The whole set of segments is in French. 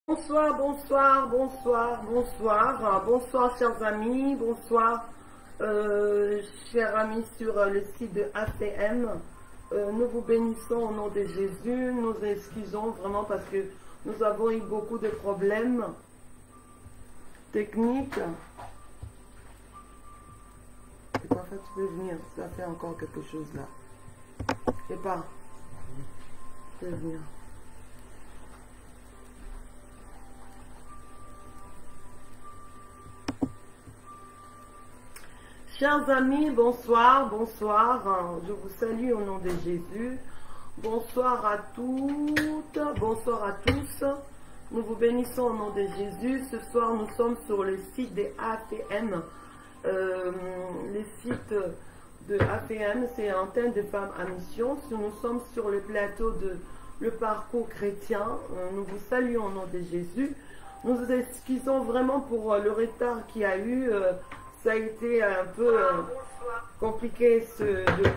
Bonsoir, bonsoir, bonsoir, bonsoir, bonsoir chers amis, bonsoir chers amis sur le site de ACM. Nous vous bénissons au nom de Jésus, nous excusons vraiment parce que nous avons eu beaucoup de problèmes techniques. Et parfois tu peux venir, ça fait encore quelque chose là. Et pas, tu peux venir. Chers amis, bonsoir, bonsoir. Je vous salue au nom de Jésus. Bonsoir à toutes, bonsoir à tous. Nous vous bénissons au nom de Jésus. Ce soir, nous sommes sur le site de ACM. Le site de ACM, c'est Antenne de Femmes à Mission. Nous sommes sur le plateau de Le Parcours Chrétien. Nous vous saluons au nom de Jésus. Nous nous excusons vraiment pour le retard qu'il y a eu. Ça a été un peu compliqué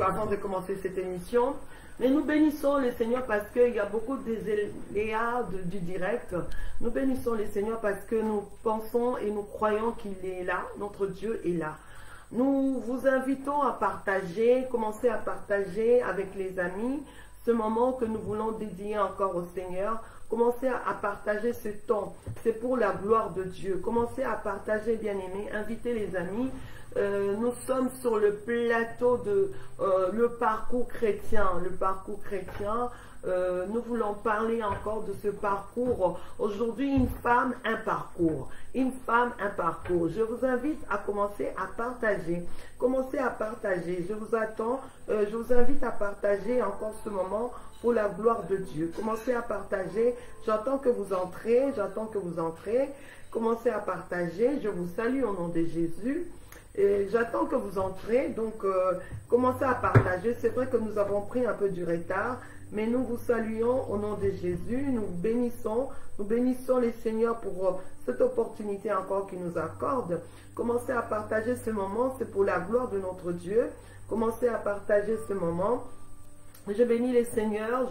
avant de commencer cette émission. Mais nous bénissons le Seigneur parce qu'il y a beaucoup d'aléas du direct. Nous bénissons le Seigneur parce que nous pensons et nous croyons qu'il est là. Notre Dieu est là. Nous vous invitons à partager, commencer à partager avec les amis ce moment que nous voulons dédier encore au Seigneur. Commencez à partager ce temps. C'est pour la gloire de Dieu. Commencez à partager, bien-aimés. Invitez les amis. Nous sommes sur le plateau de Le Parcours Chrétien. Le Parcours Chrétien. Nous voulons parler encore de ce parcours. Aujourd'hui, une femme, un parcours. Une femme, un parcours. Je vous invite à commencer à partager. Commencez à partager. Je vous attends. Je vous invite à partager encore ce moment pour la gloire de Dieu. Commencez à partager. J'attends que vous entrez. J'attends que vous entrez. Commencez à partager. Je vous salue au nom de Jésus. J'attends que vous entrez. Donc, commencez à partager. C'est vrai que nous avons pris un peu du retard. Mais nous vous saluons au nom de Jésus. Nous bénissons les Seigneurs pour cette opportunité encore qu'il nous accorde. Commencez à partager ce moment. C'est pour la gloire de notre Dieu. Commencez à partager ce moment. Je bénis les Seigneurs,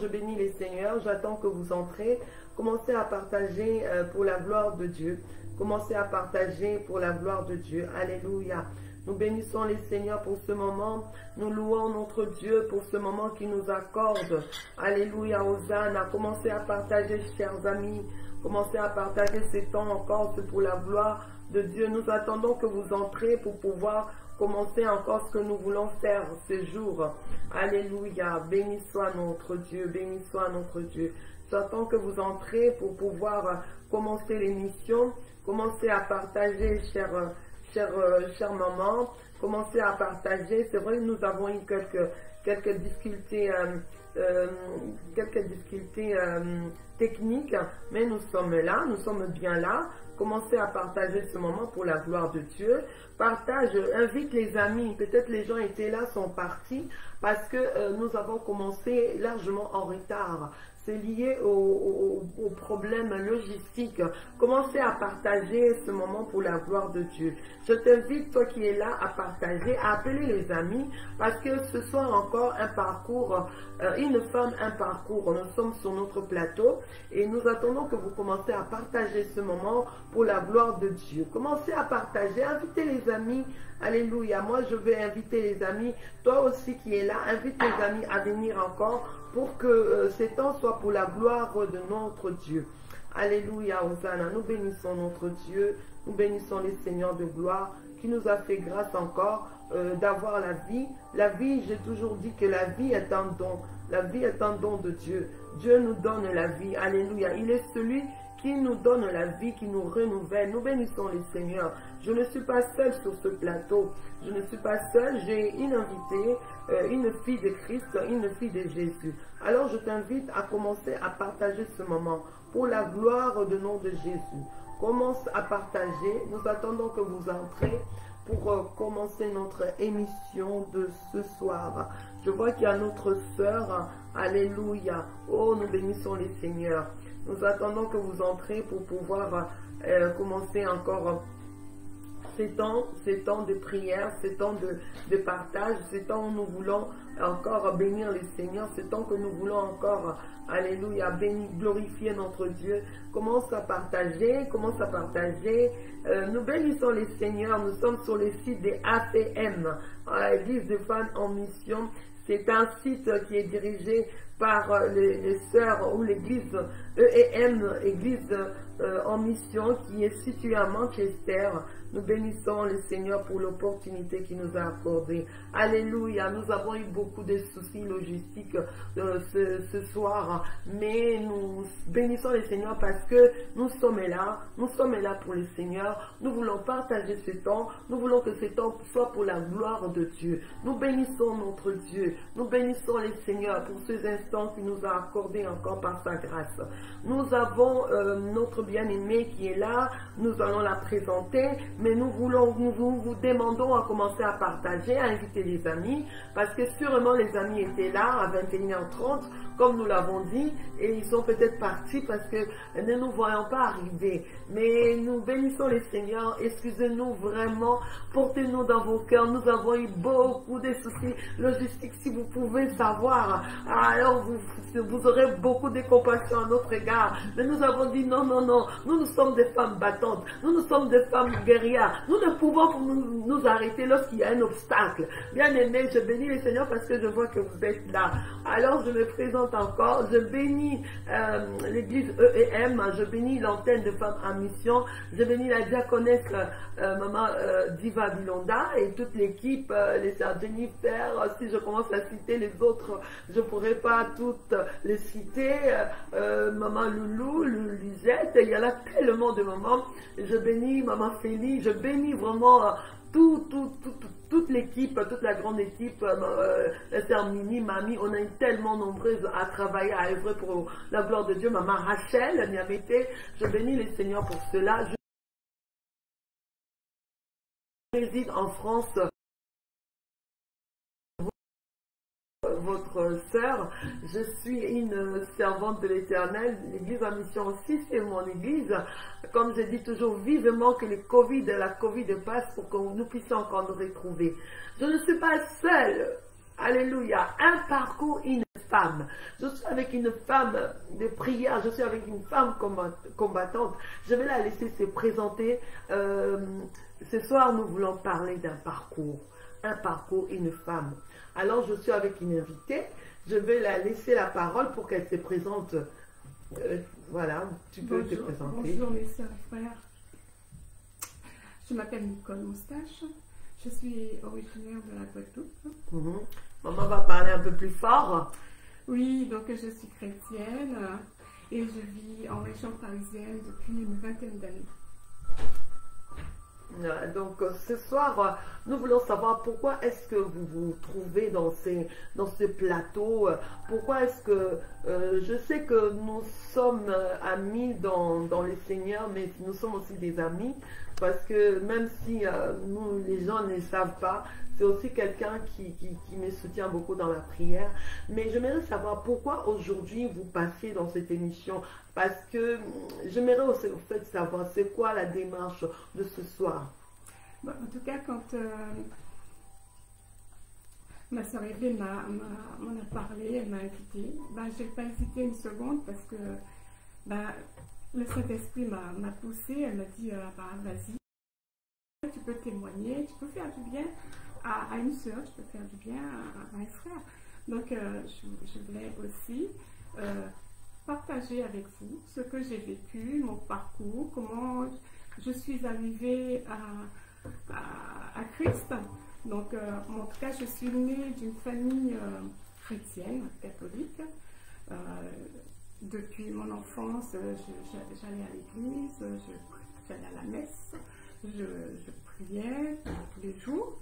j'attends que vous entrez. Commencez à partager pour la gloire de Dieu. Commencez à partager pour la gloire de Dieu. Alléluia. Nous bénissons les Seigneurs pour ce moment. Nous louons notre Dieu pour ce moment qu'il nous accorde. Alléluia, Hosanna. Commencez à partager, chers amis. Commencez à partager ces temps encore. C'est pour la gloire de Dieu. Nous attendons que vous entrez pour pouvoir commencer encore ce que nous voulons faire ce jour. Alléluia. Béni soit notre Dieu. Béni soit notre Dieu. J'attends que vous entrez pour pouvoir commencer l'émission. Commencez à partager, chère maman. Commencez à partager. C'est vrai que nous avons eu quelques difficultés, techniques, mais nous sommes là, nous sommes bien là. Commencez à partager ce moment pour la gloire de Dieu. Partage, invite les amis. Peut-être les gens étaient là, sont partis parce que nous avons commencé largement en retard. C'est lié aux problèmes logistiques. Commencez à partager ce moment pour la gloire de Dieu. Je t'invite, toi qui es là, à partager, à appeler les amis, parce que ce soir encore un parcours, une femme, un parcours. Nous sommes sur notre plateau et nous attendons que vous commencez à partager ce moment pour la gloire de Dieu. Commencez à partager, invitez les amis. Alléluia. Moi, je vais inviter les amis. Toi aussi qui es là, invite les amis à venir encore pour que ces temps soient pour la gloire de notre Dieu. Alléluia, Hosanna. Nous bénissons notre Dieu. Nous bénissons les seigneurs de gloire qui nous a fait grâce encore d'avoir la vie. La vie, j'ai toujours dit que la vie est un don. La vie est un don de Dieu. Dieu nous donne la vie. Alléluia. Il est celui qui nous donne la vie, qui nous renouvelle. Nous bénissons les seigneurs. Je ne suis pas seule sur ce plateau. Je ne suis pas seule. J'ai une invitée, une fille de Christ, une fille de Jésus. Alors je t'invite à commencer à partager ce moment pour la gloire du nom de Jésus. Commence à partager. Nous attendons que vous entrez pour commencer notre émission de ce soir. Je vois qu'il y a notre sœur. Alléluia. Oh, nous bénissons les seigneurs. Nous attendons que vous entrez pour pouvoir commencer encore ces temps de prière, ces temps de partage, ces temps où nous voulons encore bénir le Seigneur, ces temps que nous voulons encore, alléluia, bénir, glorifier notre Dieu. Commence à partager, nous bénissons le Seigneur. Nous sommes sur le site des ACM, Église de femmes en mission. C'est un site qui est dirigé par les sœurs ou l'église EEM, Église en mission, qui est située à Manchester. Nous bénissons le Seigneur pour l'opportunité qu'il nous a accordée. Alléluia, nous avons eu beaucoup de soucis logistiques ce soir, mais nous bénissons le Seigneur parce que nous sommes là pour le Seigneur. Nous voulons partager ce temps, nous voulons que ce temps soit pour la gloire de Dieu. Nous bénissons notre Dieu, nous bénissons le Seigneur pour ces instants qu'il nous a accordés encore par sa grâce. Nous avons notre bien-aimée qui est là, nous allons la présenter. Mais nous vous demandons à commencer à partager, à inviter les amis, parce que sûrement les amis étaient là à 21h30, comme nous l'avons dit, et ils sont peut-être partis parce que ne nous voyons pas arriver. Mais nous bénissons le Seigneur, excusez-nous vraiment, portez-nous dans vos cœurs. Nous avons eu beaucoup de soucis logistiques, si vous pouvez savoir. Alors vous aurez beaucoup de compassion à notre égard. Mais nous avons dit non, nous sommes des femmes battantes, nous sommes des femmes guerrières. Nous ne pouvons nous arrêter lorsqu'il y a un obstacle. Bien aimé, je bénis le Seigneur parce que je vois que vous êtes là. Alors je me présente encore. Je bénis l'église EEM. Je bénis l'antenne de femmes en mission. Je bénis la diaconesse maman Diva Bilonda et toute l'équipe, les sœurs Jennifer. Si je commence à citer les autres, je ne pourrai pas toutes les citer. Maman Loulou, Lisette, il y en a tellement de mamans. Je bénis maman Félix. Je bénis vraiment toute l'équipe, toute la grande équipe, la sœur Mimi, Mamie, on est tellement nombreuses à travailler, à œuvrer pour la gloire de Dieu. Maman Rachel, Niamete, je bénis le Seigneur pour cela. Je réside en France. Votre sœur, je suis une servante de l'Éternel. L'église en mission aussi, c'est mon église. Comme je dis toujours, vivement que la Covid passe pour que nous puissions encore nous retrouver. Je ne suis pas seule. Alléluia. Un parcours, une femme. Je suis avec une femme de prière. Je suis avec une femme combattante. Je vais la laisser se présenter. Ce soir, nous voulons parler d'un parcours. Un parcours, une femme. Alors, je suis avec une invitée. Je vais la laisser la parole pour qu'elle se présente. Voilà, tu peux te présenter. Bonjour mes soeurs et frères. Je m'appelle Nicole Moustache. Je suis originaire de la Guadeloupe. Maman va parler un peu plus fort. Oui, donc je suis chrétienne et je vis en région parisienne depuis une vingtaine d'années. Donc ce soir, nous voulons savoir pourquoi est-ce que vous vous trouvez dans ce plateau. Pourquoi est-ce que, je sais que nous sommes amis dans le Seigneur, mais nous sommes aussi des amis, parce que même si les gens ne savent pas, c'est aussi quelqu'un qui me soutient beaucoup dans la prière. Mais j'aimerais savoir pourquoi aujourd'hui vous passez dans cette émission. Parce que j'aimerais aussi au fait savoir c'est quoi la démarche de ce soir. Bon, en tout cas, quand ma soeur Evelyne m'en a parlé, elle m'a invitée, je n'ai pas hésité une seconde parce que le Saint-Esprit m'a poussée. Elle m'a dit vas-y, tu peux témoigner, tu peux faire du bien à une soeur, tu peux faire du bien à un frère. Donc je voulais aussi partager avec vous ce que j'ai vécu, mon parcours, comment je suis arrivée à Christ. Donc en tout cas, je suis née d'une famille chrétienne, catholique. Depuis mon enfance, j'allais à l'église, j'allais à la messe, je priais tous les jours.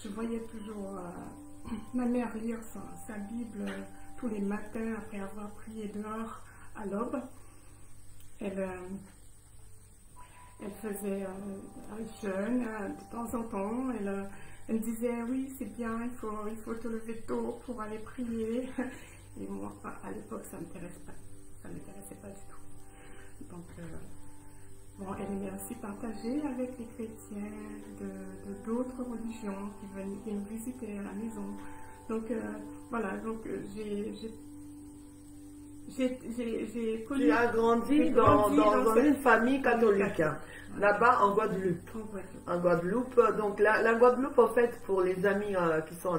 Je voyais toujours ma mère lire sa Bible tous les matins après avoir prié dehors à l'aube. Elle faisait un jeûne de temps en temps. Elle disait oui, c'est bien, il faut te lever tôt pour aller prier. Et moi, à l'époque, ça ne m'intéressait pas du tout. Donc, bon, elle ai aussi partagé avec les chrétiens de d'autres religions qui nous visitaient à la maison. Donc voilà, donc j'ai connu... Tu as grandi dans une famille catholique, là-bas en Guadeloupe. En Guadeloupe, donc la Guadeloupe, en fait, pour les amis qui sont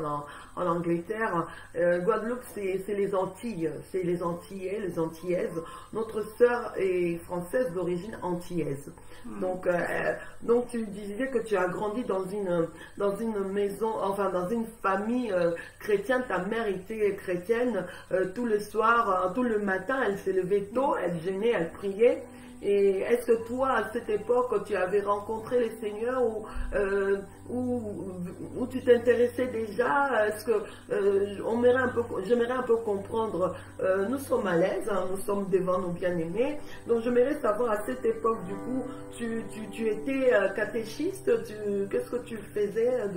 en Angleterre, Guadeloupe, c'est les Antilles, c'est les Antillais, les Antillaises. Notre sœur est française d'origine antillaise. Donc tu disais que tu as grandi dans une maison, enfin dans une famille chrétienne. Ta mère était chrétienne. Tous les soirs, tout le matin, elle s'est levée tôt, elle jeûnait, elle priait. Et est-ce que toi, à cette époque, tu avais rencontré les seigneurs ou tu t'intéressais déjà? Est-ce que j'aimerais un peu comprendre. Nous sommes à l'aise, hein, nous sommes devant nos bien-aimés. Donc j'aimerais savoir à cette époque, du coup, tu étais catéchiste. Qu'est-ce que tu faisais à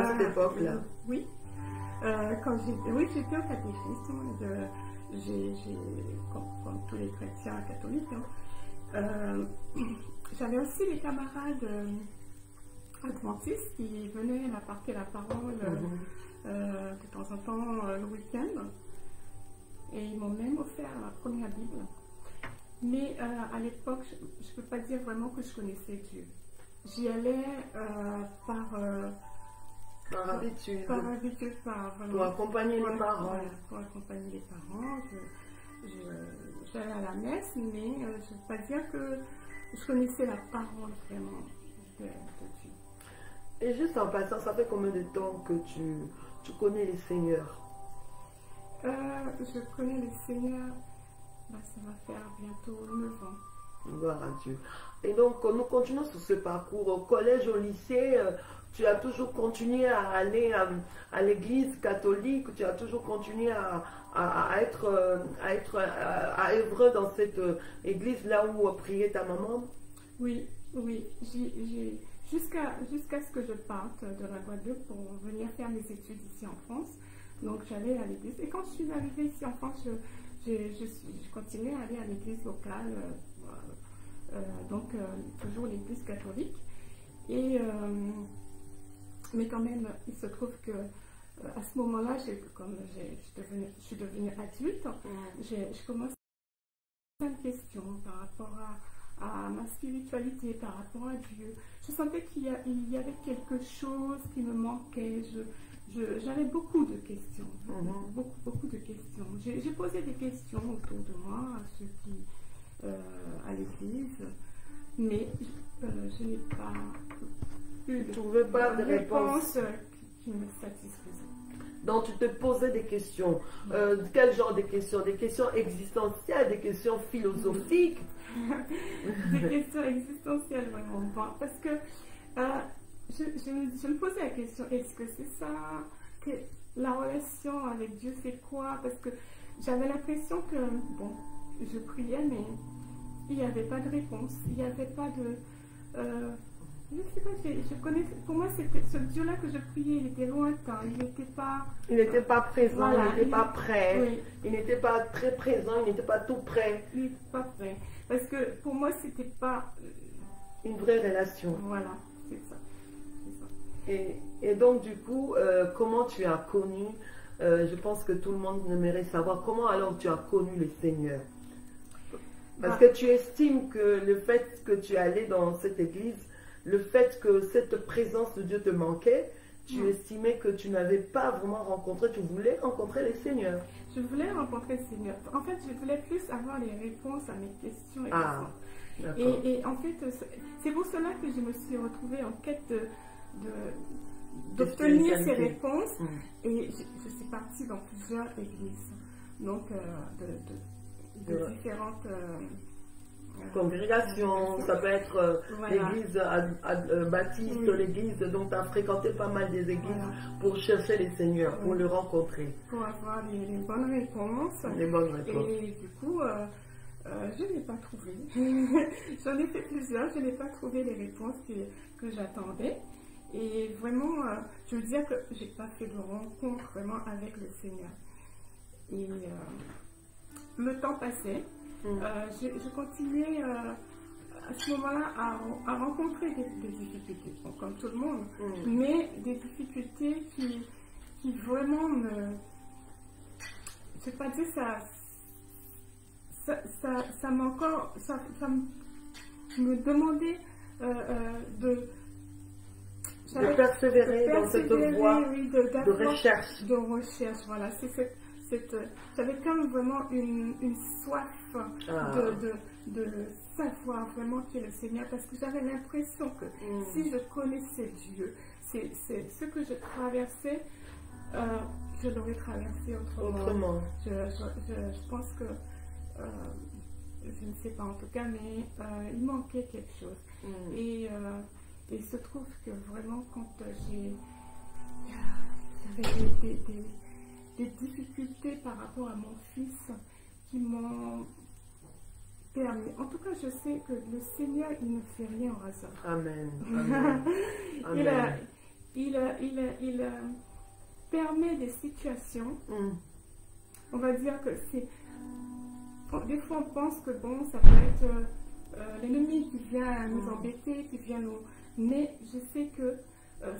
cette époque-là? Oui, j'étais au catéchisme. Comme tous les chrétiens catholiques, j'avais aussi des camarades adventistes qui venaient m'apporter la parole de temps en temps le week-end, et ils m'ont même offert la première Bible. Mais à l'époque, je ne peux pas dire vraiment que je connaissais Dieu. J'y allais par habitude. Pour accompagner les parents. Voilà, pour accompagner les parents. J'allais à la messe, mais je ne peux pas dire que je connaissais la parole vraiment de Dieu. Et juste en passant, ça fait combien de temps que tu connais les seigneurs? Je connais les seigneurs, ça va faire bientôt 9 ans. Gloire à Dieu. Et donc, nous continuons sur ce parcours. Au collège, au lycée, tu as toujours continué à aller à l'église catholique, tu as toujours continué à œuvrer dans cette église là où priait ta maman? Oui. Jusqu'à ce que je parte de la Guadeloupe pour venir faire mes études ici en France. Donc j'allais à l'église. Et quand je suis arrivée ici en France, je continuais à aller à l'église locale, toujours l'église catholique. Mais quand même, il se trouve que à ce moment-là, comme je suis devenue adulte, je commence à me poser des questions par rapport à ma spiritualité, par rapport à Dieu. Je sentais qu'il y avait quelque chose qui me manquait. J'avais beaucoup de questions, beaucoup de questions. J'ai posé des questions autour de moi à ceux qui à l'église, mais je n'ai pas eu de réponse qui me satisfaisait. Donc tu te posais des questions. Quel genre de questions? Des questions existentielles, des questions philosophiques? Des questions existentielles, vraiment. Bon, parce que je me posais la question, est-ce que c'est ça? Que la relation avec Dieu, c'est quoi? Parce que j'avais l'impression que, je priais, mais il n'y avait pas de réponse. Il n'y avait pas de... je ne sais pas, je connais, pour moi, c'était ce Dieu-là que je priais, il était lointain, il n'était pas... Il n'était pas présent, voilà, il n'était pas prêt, oui. Il n'était pas très présent, il n'était pas tout prêt. Il n'était pas prêt. Parce que pour moi, c'était pas... une vraie relation. Voilà, c'est ça. Et donc, du coup, comment tu as connu, je pense que tout le monde aimerait savoir, comment alors tu as connu le Seigneur? Parce que tu estimes que le fait que tu allais dans cette église, le fait que cette présence de Dieu te manquait, tu estimais que tu n'avais pas vraiment rencontré, tu voulais rencontrer le Seigneur. Je voulais rencontrer le Seigneur. En fait, je voulais plus avoir les réponses à mes questions. Et en fait, c'est pour cela que je me suis retrouvée en quête d'obtenir ces réponses. Et je suis partie dans plusieurs églises. Donc, de différentes congrégations, ça peut être l'église baptiste, l'église, donc tu as fréquenté pas mal des églises pour chercher les seigneurs, pour le rencontrer. Pour avoir les bonnes réponses. Les bonnes réponses. Et du coup, je n'ai pas trouvé. J'en ai fait plusieurs, je n'ai pas trouvé les réponses que j'attendais. Et vraiment, je veux dire que je n'ai pas fait de rencontre vraiment avec le Seigneur. Et le temps passait. Je continuais à ce moment-là à rencontrer des difficultés, bon, comme tout le monde, mais des difficultés qui vraiment me... Je ne vais pas dire ça m'a encore... Ça me demandait de persévérer dans cette voie oui, de recherche. De recherche, voilà. J'avais quand même vraiment une soif de savoir vraiment qui est le Seigneur, parce que j'avais l'impression que si je connaissais Dieu, c'est ce que je traversais, je l'aurais traversé autrement. Je pense que, je ne sais pas en tout cas, mais il manquait quelque chose. Et il se trouve que vraiment quand j'avais des difficultés par rapport à mon fils qui m'ont permis. En tout cas, je sais que le Seigneur, il ne fait rien au hasard. Amen. Amen. Il permet des situations. On va dire que c'est... Des fois, on pense que bon, ça peut être l'ennemi qui vient nous embêter, qui vient nous... Mais je sais que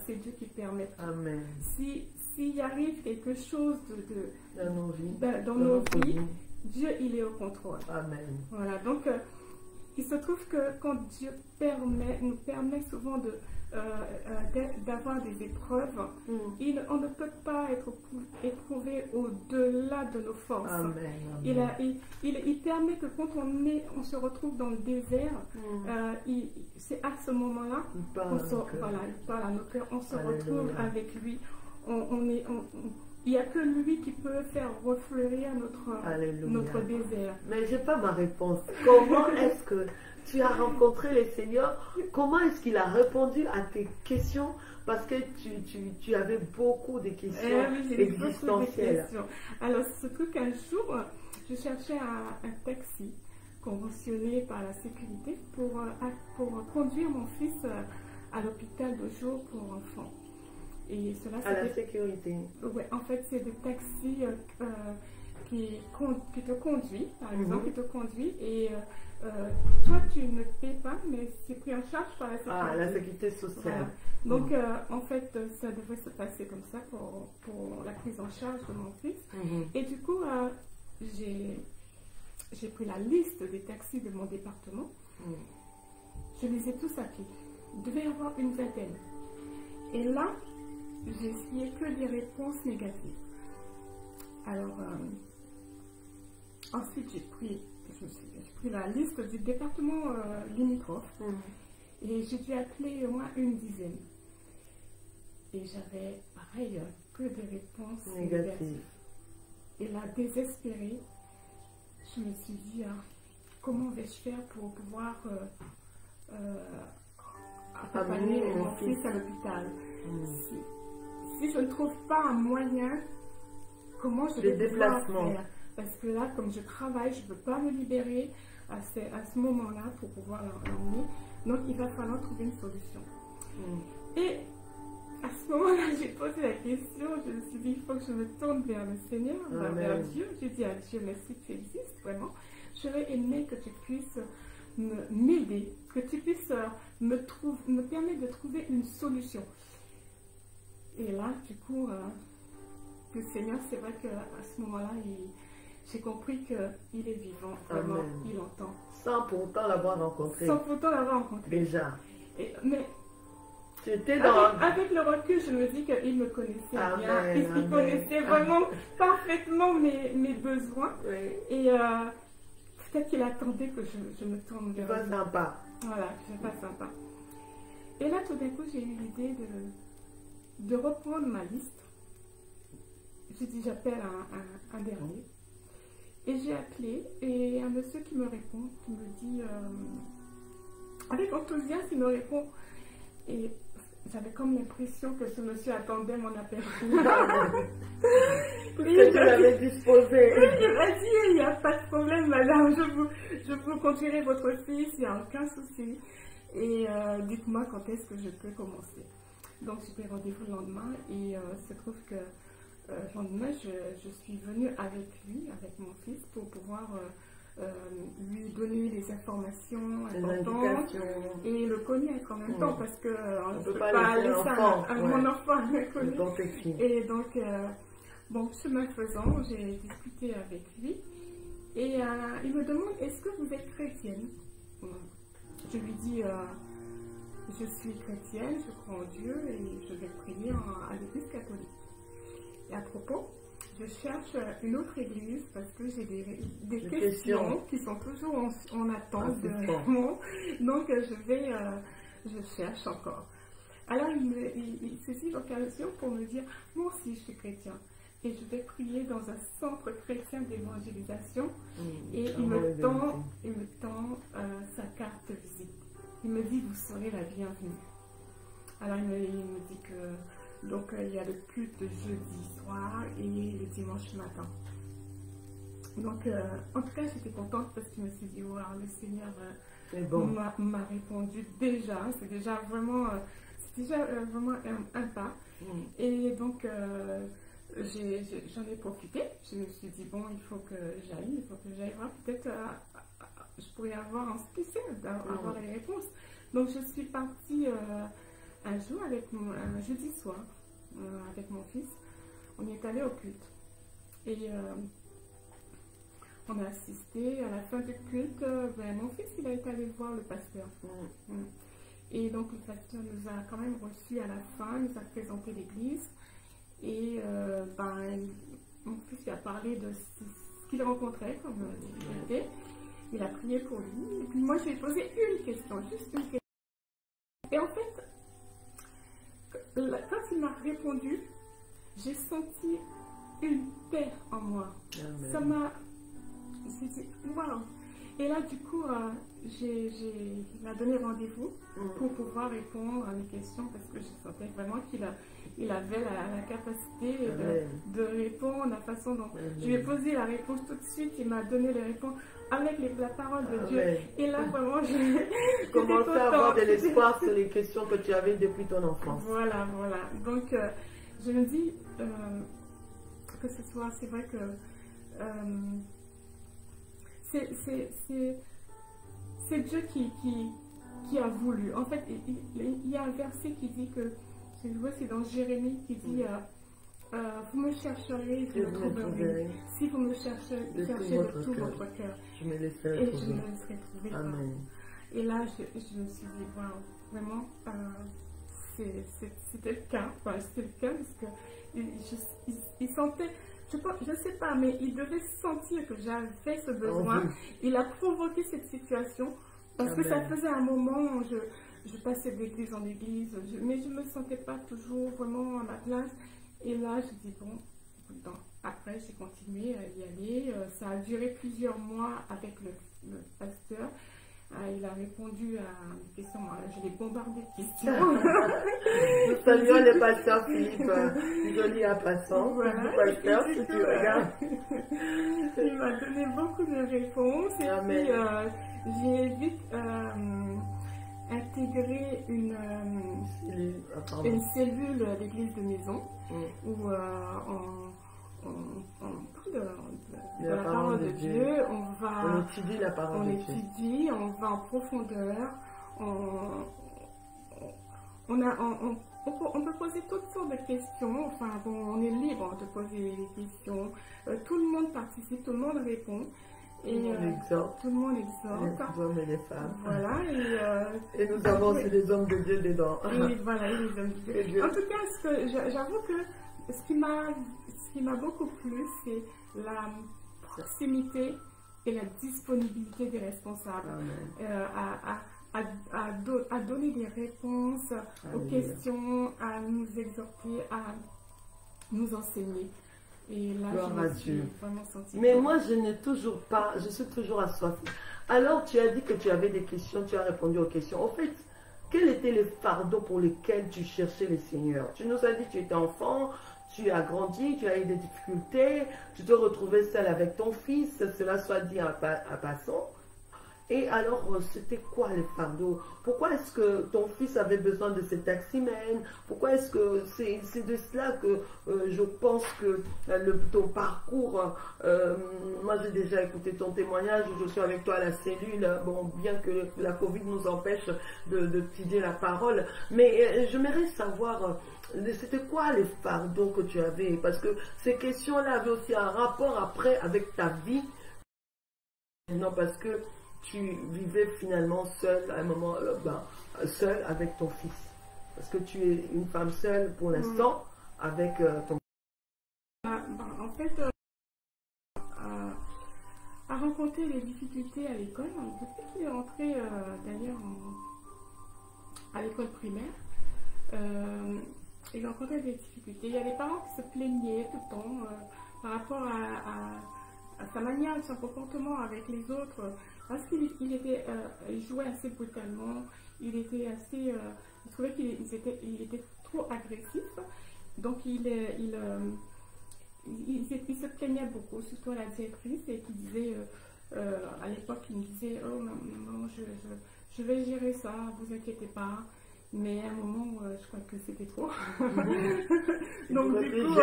c'est Dieu qui permet. Amen. S'il arrive quelque chose dans nos vies, dans nos vies, Dieu, il est au contrôle. Amen. Voilà, donc il se trouve que quand Dieu nous permet souvent d'avoir des épreuves, on ne peut pas être éprouvé au-delà de nos forces. Amen. Il permet que quand on se retrouve dans le désert, c'est à ce moment-là qu'on il parle à nos cœurs, on se retrouve avec lui. Il n'y a que lui qui peut faire refleurir notre désert. Mais je n'ai pas ma réponse. Comment est-ce que tu as rencontré le Seigneur? Comment est-ce qu'il a répondu à tes questions? Parce que tu avais beaucoup de questions existentielles. Alors, ce truc, un jour, je cherchais un taxi conventionné par la sécurité pour conduire mon fils à l'hôpital de jour pour enfants. Et cela, à la sécurité. Oui, en fait, c'est des taxis qui te conduisent, par exemple, qui te conduisent et toi, tu ne payes pas, mais c'est pris en charge par la sécurité. Ah, la sécurité sociale. Voilà. Donc, en fait, ça devrait se passer comme ça pour la prise en charge de mon fils. Et du coup, j'ai pris la liste des taxis de mon département. Je les ai tous appelés. Il devait y avoir une vingtaine. Et là, j'ai essayé que des réponses négatives. Alors, ensuite, j'ai pris la liste du département limitrophe et j'ai dû appeler au moins une dizaine. Et j'avais, pareil, que des réponses négatives. Et là, désespérée, je me suis dit, comment vais-je faire pour pouvoir accompagner mon fils à l'hôpital? Si je ne trouve pas un moyen, comment je vais pouvoir faire? Parce que là, comme je travaille, je ne peux pas me libérer à ce moment-là pour pouvoir l'emmener. Donc, il va falloir trouver une solution. Et à ce moment-là, j'ai posé la question, je me suis dit, il faut que je me tourne vers le Seigneur, vers Dieu. J'ai dit à Dieu, merci que tu existes, vraiment. J'aurais aimé que tu puisses m'aider, que tu puisses me permettre de trouver une solution. Et là, du coup, le Seigneur, c'est vrai qu'à ce moment-là, j'ai compris qu'il est vivant, vraiment, il entend. Sans pourtant l'avoir rencontré. Sans pourtant l'avoir rencontré. Déjà. Mais j'étais dans... avec le recul, je me dis qu'il me connaissait bien. Il connaissait vraiment parfaitement mes besoins. Et peut-être qu'il attendait que je me tourne vers lui. C'est pas sympa. Voilà, c'est pas sympa. Et là, tout d'un coup, j'ai eu l'idée de reprendre ma liste. J'ai dit, j'appelle un dernier. Et j'ai appelé, et un monsieur qui me répond, qui me dit, avec enthousiasme, il me répond. Et j'avais comme l'impression que ce monsieur attendait mon appel. Que tu l'avais disposé. Il m'a dit, il n'y a pas de problème, madame, je vous conduirai votre fils, il n'y a aucun souci. Et dites-moi quand est-ce que je peux commencer. Donc j'ai pris rendez-vous le lendemain, et il se trouve que le lendemain, je suis venue avec lui, avec mon fils, pour pouvoir lui donner les informations Les importantes indications. et le connaître en même temps, parce que On je peut peux pas pas laisser laisser l'enfant, à ouais. mon enfant le connaître. N'importe qui. Et donc, bon, chemin faisant, j'ai discuté avec lui et il me demande, est-ce que vous êtes chrétienne? Je lui dis, je suis chrétienne, je crois en Dieu et je vais prier à l'église catholique. Et à propos, je cherche une autre église parce que j'ai des questions qui sont toujours en attente de réponse. Donc, je cherche encore. Alors, il saisit l'occasion pour me dire, moi aussi je suis chrétien. Et je vais prier dans un centre chrétien d'évangélisation. Et il me tend sa carte de visite. Il me dit, vous serez la bienvenue. Alors, il me dit que donc il y a le culte le jeudi soir et le dimanche matin. Donc, en tout cas, j'étais contente parce que je me suis dit, wow, le Seigneur m'a répondu déjà. C'est déjà vraiment, un pas. Et donc, j'en ai profité. Je me suis dit, bon, il faut que j'aille voir. Peut-être, je pourrais avoir un spécial, avoir les réponses. Donc, je suis partie un jour, un jeudi soir, avec mon fils. On est allé au culte. Et on a assisté à la fin du culte. Mon fils, il a été allé voir le pasteur. Et donc, le pasteur nous a quand même reçus à la fin, nous a présenté l'église. Et mon fils lui a parlé de ce qu'il rencontrait comme difficulté. Il a prié pour lui. Et puis moi, je lui ai posé une question, juste une question. Et en fait, quand il m'a répondu, j'ai senti une paix en moi. Amen. Ça m'a... J'ai dit, waouh! Et là, du coup, il m'a donné rendez-vous pour pouvoir répondre à mes questions parce que je sentais vraiment qu'il avait la capacité de répondre, la façon dont je lui ai posé la réponse tout de suite. Il m'a donné les réponses avec la parole de Dieu. Et là, vraiment, je commençais à avoir de l'espoir sur les questions que tu avais depuis ton enfance. Voilà. Donc, je me dis que ce soir, c'est vrai que c'est Dieu qui a voulu. En fait, il y a un verset qui dit que, c'est dans Jérémie qui dit vous me chercherez, vous me trouverez. Si vous me cherchez de tout votre cœur, je me laisserai et trouver. je me laisserai trouver. Amen. Et là, je me suis dit, waouh, vraiment, c'était le cas. C'était le cas parce que il sentait. Je ne sais pas, mais il devait sentir que j'avais ce besoin. Il a provoqué cette situation parce que ça faisait un moment où je passais d'église en église, mais je ne me sentais pas toujours vraiment à ma place. Et là, je dis bon, après j'ai continué à y aller. Ça a duré plusieurs mois avec le pasteur. Il a répondu à mes questions. Je l'ai bombardé de questions. Nous saluons le pasteur Philippe, joli à passant. Voilà. Pasteur, si tu regardes. Il m'a donné beaucoup de réponses. Et puis, j'ai vite intégré une cellule d'église de maison où on parle de la parole de Dieu. On étudie la parole de Dieu. On va en profondeur. On peut poser toutes sortes de questions. Enfin, bon, on est libre de poser des questions. Tout le monde participe, tout le monde répond. Tout le monde exhorte. Les hommes et les femmes. Voilà. Et nous avons aussi des hommes de Dieu dedans. Et voilà, les hommes de Dieu. En tout cas, j'avoue que ce qui m'a beaucoup plu, c'est la proximité et la disponibilité des responsables à donner des réponses aux questions, à nous exhorter, à nous enseigner. Et là, je me suis vraiment sentie. Mais moi, je suis toujours assoiffée. Alors, tu as dit que tu avais des questions, tu as répondu aux questions. En fait, quels étaient les fardeaux pour lesquels tu cherchais le Seigneur? Tu nous as dit que tu étais enfant, tu as grandi, tu as eu des difficultés, tu te retrouvais seule avec ton fils, cela soit dit à passant. Et alors, c'était quoi les fardeaux? Pourquoi est-ce que ton fils avait besoin de cet taximène? Pourquoi est-ce que c'est de cela que je pense que ton parcours, moi j'ai déjà écouté ton témoignage, je suis avec toi à la cellule, bon, bien que la Covid nous empêche de tirer la parole, mais j'aimerais savoir, c'était quoi les fardeaux que tu avais? Parce que ces questions-là avaient aussi un rapport après avec ta vie. Non, parce que tu vivais finalement seule à un moment, seule avec ton fils. Parce que tu es une femme seule pour l'instant avec ton... En fait, à rencontrer les difficultés à l'école, depuis qu'il est rentré d'ailleurs à l'école primaire, il rencontrait des difficultés. Il y a des parents qui se plaignaient tout le temps par rapport à sa manière, son comportement avec les autres, parce qu'il il jouait assez brutalement, il était assez, je trouvais qu'il était trop agressif, donc il se plaignait beaucoup, surtout à la directrice, et qui disait, à l'époque, il me disait, oh maman, je vais gérer ça, vous inquiétez pas. Mais à un moment, je crois que c'était trop. Donc du coup,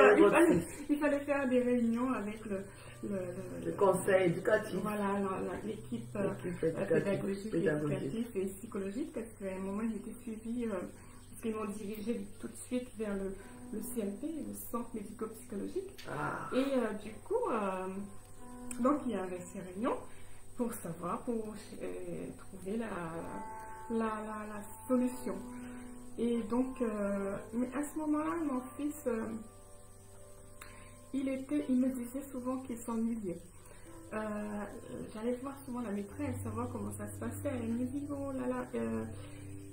il fallait faire des réunions avec le conseil éducatif. Voilà, l'équipe pédagogique, éducative et psychologique, parce qu'à un moment, il était suivi, parce qu'ils m'ont dirigé tout de suite vers le CMP, le centre médico-psychologique. Ah. Et du coup, donc il y avait ces réunions pour savoir, pour trouver la solution. Et donc, mais à ce moment-là, mon fils, il me disait souvent qu'il s'ennuyait. J'allais voir souvent la maîtresse, savoir comment ça se passait. Elle me dit, oh là là,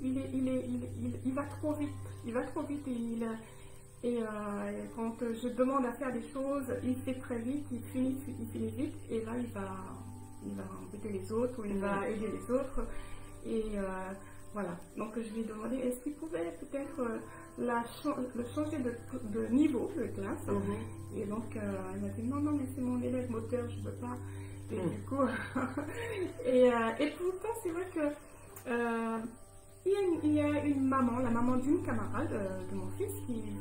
il va trop vite. Il va trop vite et quand je demande à faire des choses, il fait très vite, il finit vite. Et là, il va embêter les autres ou il va aider les autres. Et voilà, donc je lui ai demandé est-ce qu'il pouvait peut-être le changer de niveau de classe. Et donc elle m'a dit non, mais c'est mon élève moteur, je ne veux pas. Et du coup, et pourtant c'est vrai que il y a une maman, la maman d'une camarade de mon fils qui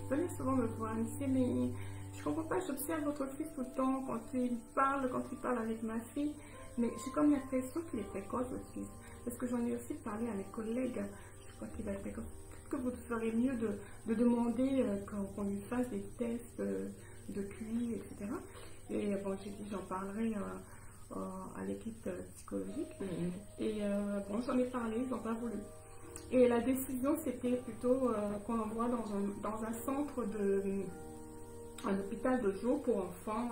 venait souvent me voir. Elle me disait mais je ne comprends pas, j'observe votre fils tout le temps quand il parle avec ma fille. Mais j'ai comme l'impression qu'il est précoce aussi. Parce que j'en ai aussi parlé à mes collègues. Je crois qu'il va être précoce. Peut-être que vous ferez mieux de demander qu'on lui fasse des tests de QI, etc. Et bon, j'ai dit j'en parlerai à l'équipe psychologique. Et bon, j'en ai parlé, ils n'ont pas voulu. Et la décision, c'était plutôt qu'on l'envoie dans un centre un hôpital de jour pour enfants.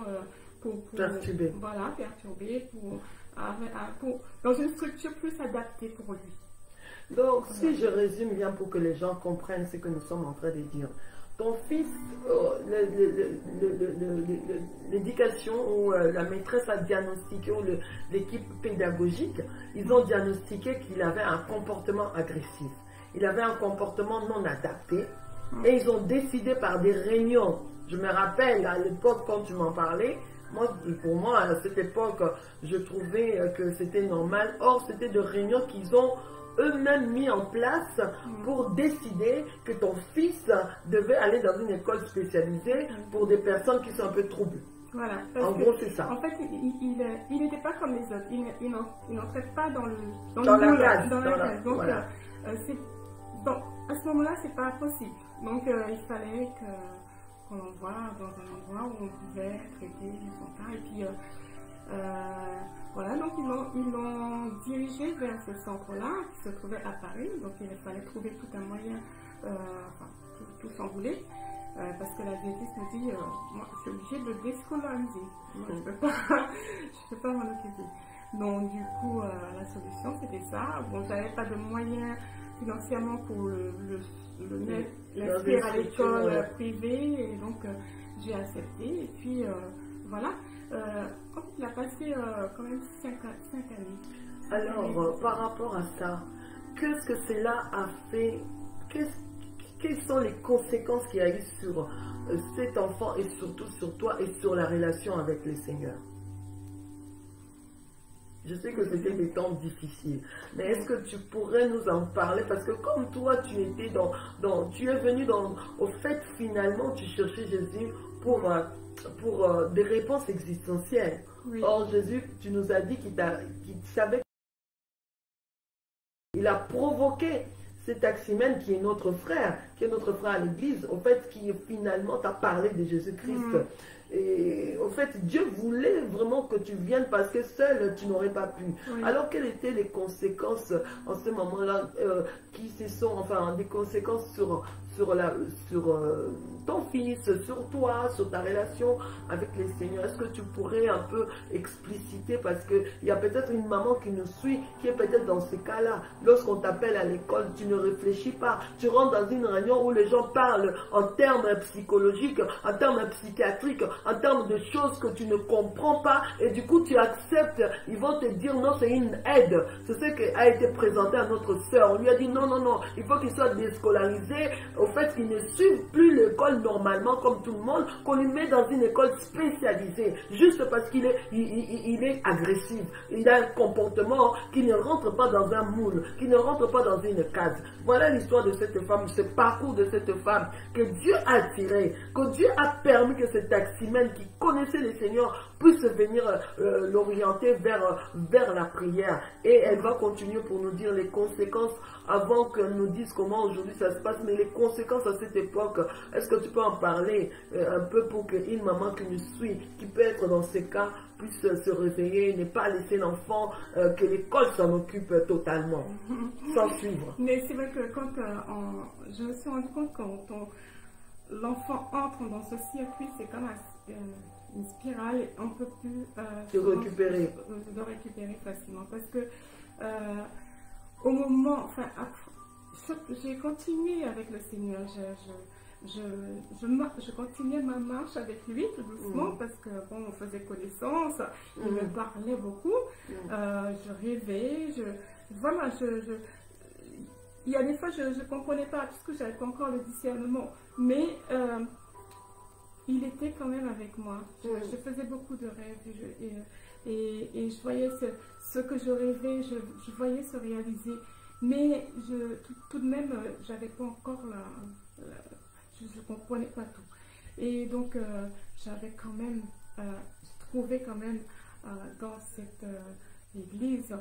Perturbé. Voilà, perturbé, dans une structure plus adaptée pour lui. Donc, si je résume bien pour que les gens comprennent ce que nous sommes en train de dire. Ton fils, l'éducation ou la maîtresse a diagnostiqué, ou l'équipe pédagogique, ils ont diagnostiqué qu'il avait un comportement agressif. Il avait un comportement non adapté. Et ils ont décidé par des réunions. Je me rappelle à l'époque quand tu m'en parlais, pour moi, à cette époque, je trouvais que c'était normal. Or, c'était des réunions qu'ils ont eux-mêmes mis en place pour décider que ton fils devait aller dans une école spécialisée pour des personnes qui sont un peu troublées. Voilà. En gros, c'est ça. En fait, il n'était pas comme les autres. Il n'entrait pas dans la case. Donc, voilà. Donc, à ce moment-là, c'est pas possible. Donc, il fallait qu'on l'envoie dans un endroit où on pouvait traiter son cas. Et puis, voilà, donc ils l'ont dirigé vers ce centre-là qui se trouvait à Paris. Donc, il fallait trouver tout un moyen, tout s'embouler. Parce que la diététiste me dit, moi, je suis obligée de déscolariser. Moi, je peux pas m'en occuper. Donc, du coup, la solution, c'était ça. Bon, j'avais pas de moyens financièrement pour l'inscrire à l'école privée, et donc j'ai accepté. Et puis, voilà. Il a passé quand même 5 années. Alors, par rapport à ça, qu'est-ce que cela a fait? Quelles sont les conséquences qu'il y a eu sur cet enfant et surtout sur toi et sur la relation avec le Seigneur? Je sais que c'était des temps difficiles, mais est-ce que tu pourrais nous en parler? Parce que comme toi, tu étais tu es venu au fait, finalement, tu cherchais Jésus pour des réponses existentielles. Oui. Or, Jésus, tu nous as dit qu'il savait, il a provoqué cet Taximène qui est notre frère à l'église, au fait, qui finalement t'a parlé de Jésus-Christ. Et au fait, Dieu voulait vraiment que tu viennes parce que seul, tu n'aurais pas pu. Oui. Alors, quelles étaient les conséquences en ce moment-là des conséquences sur ton fils, sur toi, sur ta relation avec les Seigneurs? Est-ce que tu pourrais un peu expliciter, parce qu'il y a peut-être une maman qui nous suit, qui est peut-être dans ce cas-là. Lorsqu'on t'appelle à l'école, tu ne réfléchis pas. Tu rentres dans une réunion où les gens parlent en termes psychologiques, en termes psychiatriques, en termes de choses que tu ne comprends pas, et du coup tu acceptes. Ils vont te dire non, c'est une aide. C'est ce qui a été présenté à notre soeur. On lui a dit non, non, non, il faut qu'il soit déscolarisé, au fait qu'il ne suive plus l'école normalement comme tout le monde, qu'on lui met dans une école spécialisée, juste parce qu'il est agressif. Il a un comportement qui ne rentre pas dans un moule, qui ne rentre pas dans une case. Voilà l'histoire de cette femme, ce parcours de cette femme que Dieu a tiré, que Dieu a permis que cet Taximène qui connaissait le Seigneur puisse venir l'orienter vers la prière. Et elle va continuer pour nous dire les conséquences, avant qu'elle nous dise comment aujourd'hui ça se passe, mais les conséquences à cette époque. Est-ce que tu peux en parler un peu pour qu'une maman qui nous suit, qui peut être dans ces cas, puisse se réveiller, ne pas laisser l'enfant, que l'école s'en occupe totalement, sans suivre. Mais c'est vrai que quand je me suis rendu compte quand l'enfant entre dans ce circuit, c'est comme une spirale, et on ne peut plus de récupérer facilement. Parce que au moment, enfin, j'ai continué avec le Seigneur, je continuais ma marche avec lui tout doucement, parce que bon, on faisait connaissance, il me parlait beaucoup, je rêvais, voilà, il y a des fois je ne comprenais pas, puisque je n'avais pas encore le discernement, mais il était quand même avec moi. Je faisais beaucoup de rêves et je voyais ce que je rêvais, je voyais se réaliser. Mais tout de même, j'avais pas encore je ne comprenais pas tout. Et donc, j'avais quand même, je trouvais quand même dans cette église,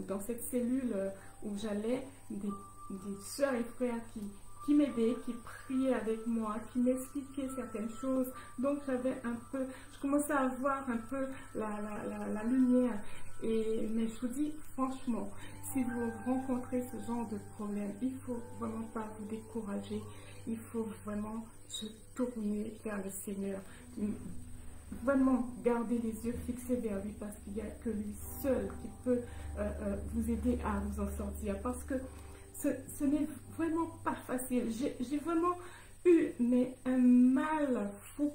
dans cette cellule où j'allais, des sœurs et frères qui m'aidaient, qui priaient avec moi, qui m'expliquaient certaines choses. Donc j'avais je commençais à voir un peu la lumière. Mais je vous dis franchement, si vous rencontrez ce genre de problème, il ne faut vraiment pas vous décourager. Il faut vraiment se tourner vers le Seigneur. Vraiment garder les yeux fixés vers lui, parce qu'il n'y a que lui seul qui peut vous aider à vous en sortir. Parce que ce n'est vraiment pas facile. J'ai vraiment eu un mal fou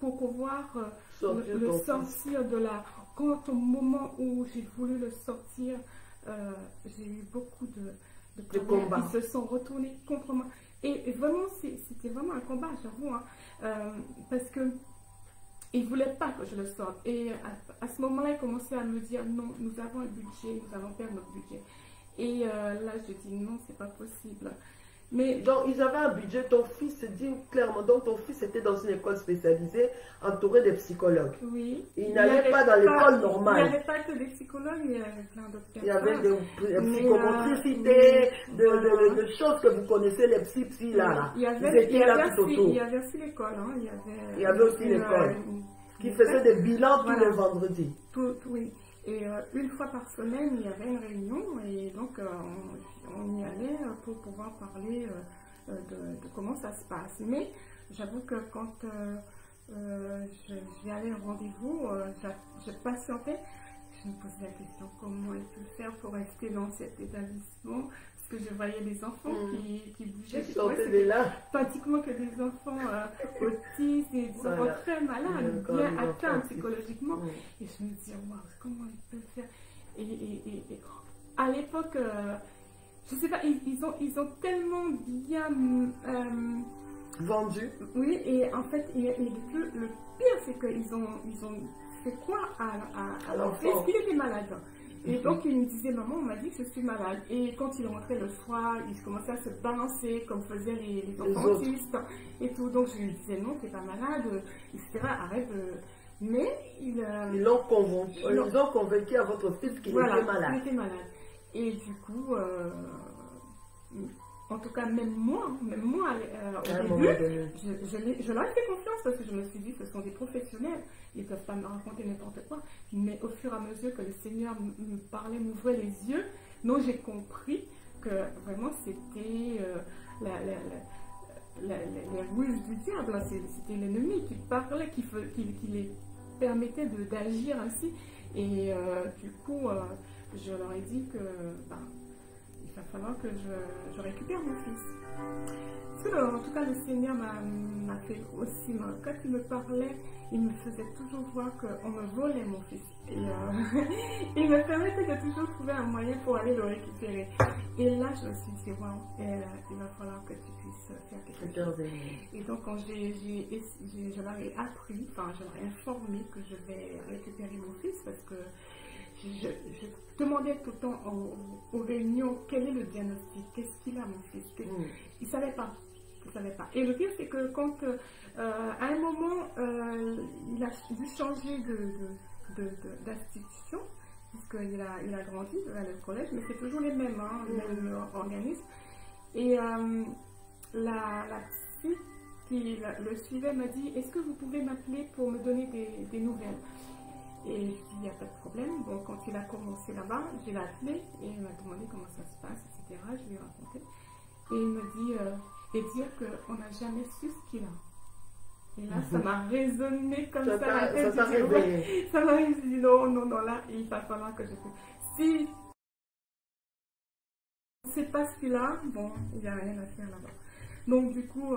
pour pouvoir le sortir de là. Quand au moment où j'ai voulu le sortir, j'ai eu beaucoup de combats. Ils se sont retournés contre moi. Et vraiment, c'était vraiment un combat, j'avoue. Parce que il ne voulait pas que je le sorte. Et à ce moment-là, il commençait à me dire non, nous avons un budget, nous allons perdre notre budget. Et là, je dis non, c'est pas possible. Mais donc, ils avaient un budget. Ton fils se dit clairement, donc ton fils était dans une école spécialisée, entouré de psychologues. Oui. Il n'allait pas dans l'école normale. Il n'y avait pas que des psychologues, il y avait plein d'autres personnes. Il y avait des psychomotricités, de choses que vous connaissez, les psy là. Il y avait aussi l'école. Hein. Il y avait aussi l'école qui faisait des bilans tous les vendredis. Oui. Et une fois par semaine, il y avait une réunion, et donc on y allait pour pouvoir parler de comment ça se passe. Mais j'avoue que quand j'y allais au rendez-vous, je patientais, je me posais la question comment il peut faire pour rester dans cet établissement, parce que je voyais des enfants qui bougeaient. Qui sortaient de là. Pratiquement que des enfants autistes, des enfants très malades, bien atteints psychologiquement. Et je me disais, wow, comment il peut faire. Et à l'époque, je ne sais pas, ils ont tellement bien vendu. Oui, et en fait, le pire, c'est qu'ils ont fait quoi à mon fils? l'enfant. Il était malade. Et donc il me disait, maman, on m'a dit que je suis malade. Et quand il rentrait le soir, il commençait à se balancer comme faisaient les enfants autistes et tout. Donc je lui disais, non, t'es pas malade, etc. Arrête. Mais ils l'ont convaincu à votre fils qu'il était malade. Il était malade. Et du coup, en tout cas, même moi au début, je leur ai fait confiance parce que je me suis dit, ce sont des professionnels, ils ne peuvent pas me raconter n'importe quoi. Mais au fur et à mesure que le Seigneur me parlait, m'ouvrait les yeux, donc j'ai compris que vraiment c'était les ruses du diable, c'était l'ennemi qui parlait, qui les permettait d'agir ainsi. Et du coup, je leur ai dit que il va falloir que je récupère mon fils. Parce que, en tout cas, le Seigneur m'a fait aussi, quand il me parlait, il me faisait toujours voir qu'on me volait mon fils. Et il me permettait de toujours trouver un moyen pour aller le récupérer. Et là, je me suis dit, wow, il va falloir que tu puisses faire quelque chose. Et donc, quand je leur ai appris, enfin, je leur ai informé que je vais récupérer mon fils parce que je demandais tout le temps aux réunions quel est le diagnostic, qu'est-ce qu'il a mon fils. Il ne savait pas. Et le pire, c'est que quand à un moment, il a dû changer d'institution, puisqu'il a grandi à le collège, mais c'est toujours les mêmes, le même organisme. Et la psy qui le suivait m'a dit, est-ce que vous pouvez m'appeler pour me donner des nouvelles? Et je dis, il n'y a pas de problème. Bon, quand il a commencé là-bas, je l'ai appelé et il m'a demandé comment ça se passe, etc. Je lui ai raconté. Et il me dit, et dire qu'on n'a jamais su ce qu'il a. Et là, ça m'a résonné comme ça. Ça m'a dit, non, là, il va falloir que je fasse. Si c'est pas ce qu'il a, bon, il n'y a rien à faire là-bas. Donc, du coup,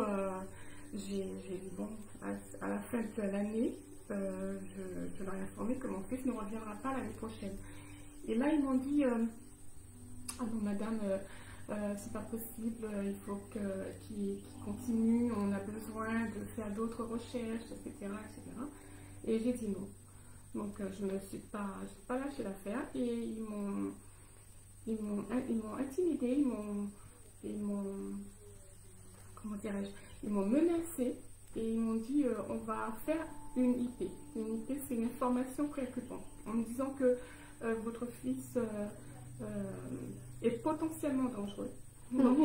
j'ai dit, bon, à la fin de l'année, je leur ai informé que mon fils ne reviendra pas l'année prochaine. Et là, ils m'ont dit, ah non, madame, c'est pas possible, il faut qu'il continue, on a besoin de faire d'autres recherches, etc. Et j'ai dit non. Donc, je ne suis pas lâché l'affaire et ils m'ont intimidé, ils m'ont menacé et ils m'ont dit on va faire une IP. Une IP, c'est une information préoccupante en me disant que votre fils est potentiellement dangereux. Donc,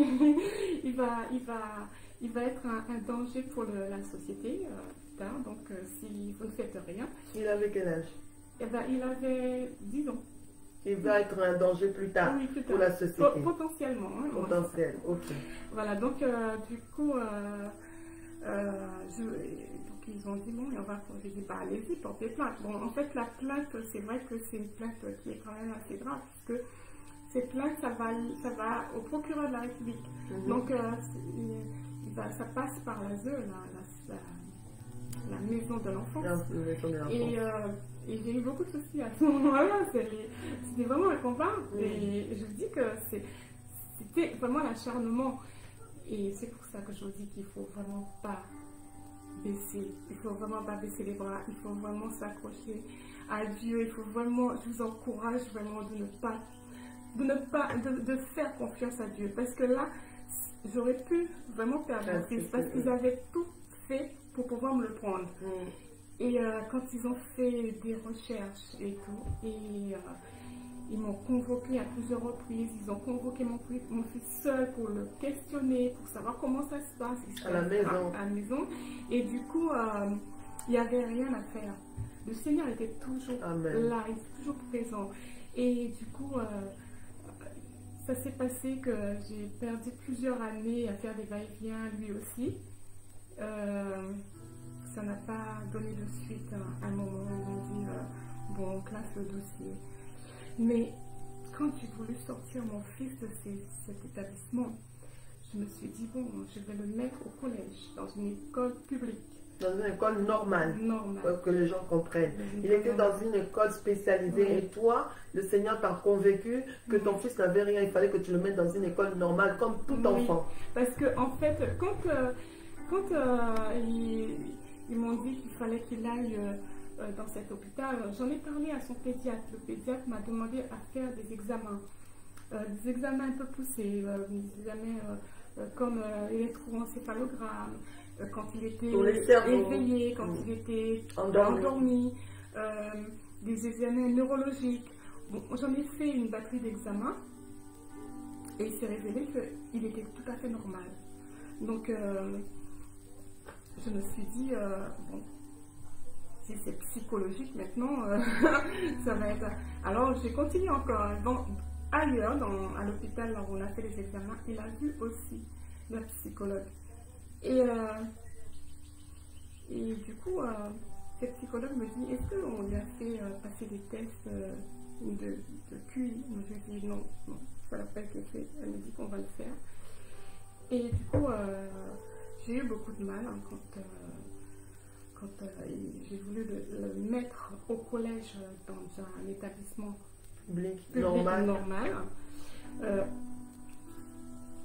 il va être un danger pour la société plus tard. Donc, si vous ne faites rien. Il avait quel âge? Eh ben, il avait 10 ans. Il va être un danger plus tard, oui, plus tard. Pour la société. Potentiellement. Hein, potentiel, ok. Voilà, donc du coup, donc ils ont dit bon, on va. J'ai dit bah allez-y, portez plainte. Bon, en fait, la plainte, c'est vrai que c'est une plainte qui est quand même assez grave, puisque cette plainte, ça va au procureur de la République. Donc, ça passe par l'ASE, la maison de l'enfance. Et j'ai eu beaucoup de soucis à ce moment-là. C'était vraiment un combat. Et je vous dis que c'était vraiment l'acharnement. Et c'est pour ça que je vous dis qu'il ne faut vraiment pas baisser. Il ne faut vraiment pas baisser les bras. Il faut vraiment s'accrocher à Dieu. Il faut vraiment, je vous encourage vraiment de faire confiance à Dieu. Parce que là, j'aurais pu vraiment perdre mon fils. Parce qu'ils avaient tout fait pour pouvoir me le prendre. Et quand ils ont fait des recherches et tout, et ils m'ont convoqué à plusieurs reprises, ils ont convoqué mon fils seul pour le questionner, pour savoir comment ça se passe à la maison. Et du coup, il n'y avait rien à faire. Le Seigneur était toujours là, il était toujours présent. Et du coup, ça s'est passé que j'ai perdu plusieurs années à faire des va-et-vient, lui aussi. Ça n'a pas donné de suite à un moment où on dit bon, on classe le dossier. Mais quand j'ai voulu sortir mon fils de cet établissement, je me suis dit bon, je vais le mettre au collège, dans une école publique. Dans une école normale. Pour que les gens comprennent. Il était dans une école spécialisée et toi, le Seigneur t'a convaincu que ton fils n'avait rien. Il fallait que tu le mettes dans une école normale comme tout enfant. Parce que en fait, quand ils m'ont dit qu'il fallait qu'il aille dans cet hôpital. J'en ai parlé à son pédiatre. Le pédiatre m'a demandé à faire des examens un peu poussés, des examens comme électroencéphalogramme, quand il était éveillé, quand il était endormi, des examens neurologiques. Bon, j'en ai fait une batterie d'examens et il s'est révélé qu'il était tout à fait normal. Donc, je me suis dit, bon, si c'est psychologique maintenant, ça va être... Alors, j'ai continué encore. Bon, ailleurs, à l'hôpital, où on a fait les examens, il a vu aussi la psychologue. Et du coup, cette psychologue me dit, est-ce qu'on lui a fait passer des tests de QI? Je lui dis non, ça n'a pas été fait. Elle me dit qu'on va le faire. Et du coup, j'ai eu beaucoup de mal quand j'ai voulu le mettre au collège dans un établissement public normal.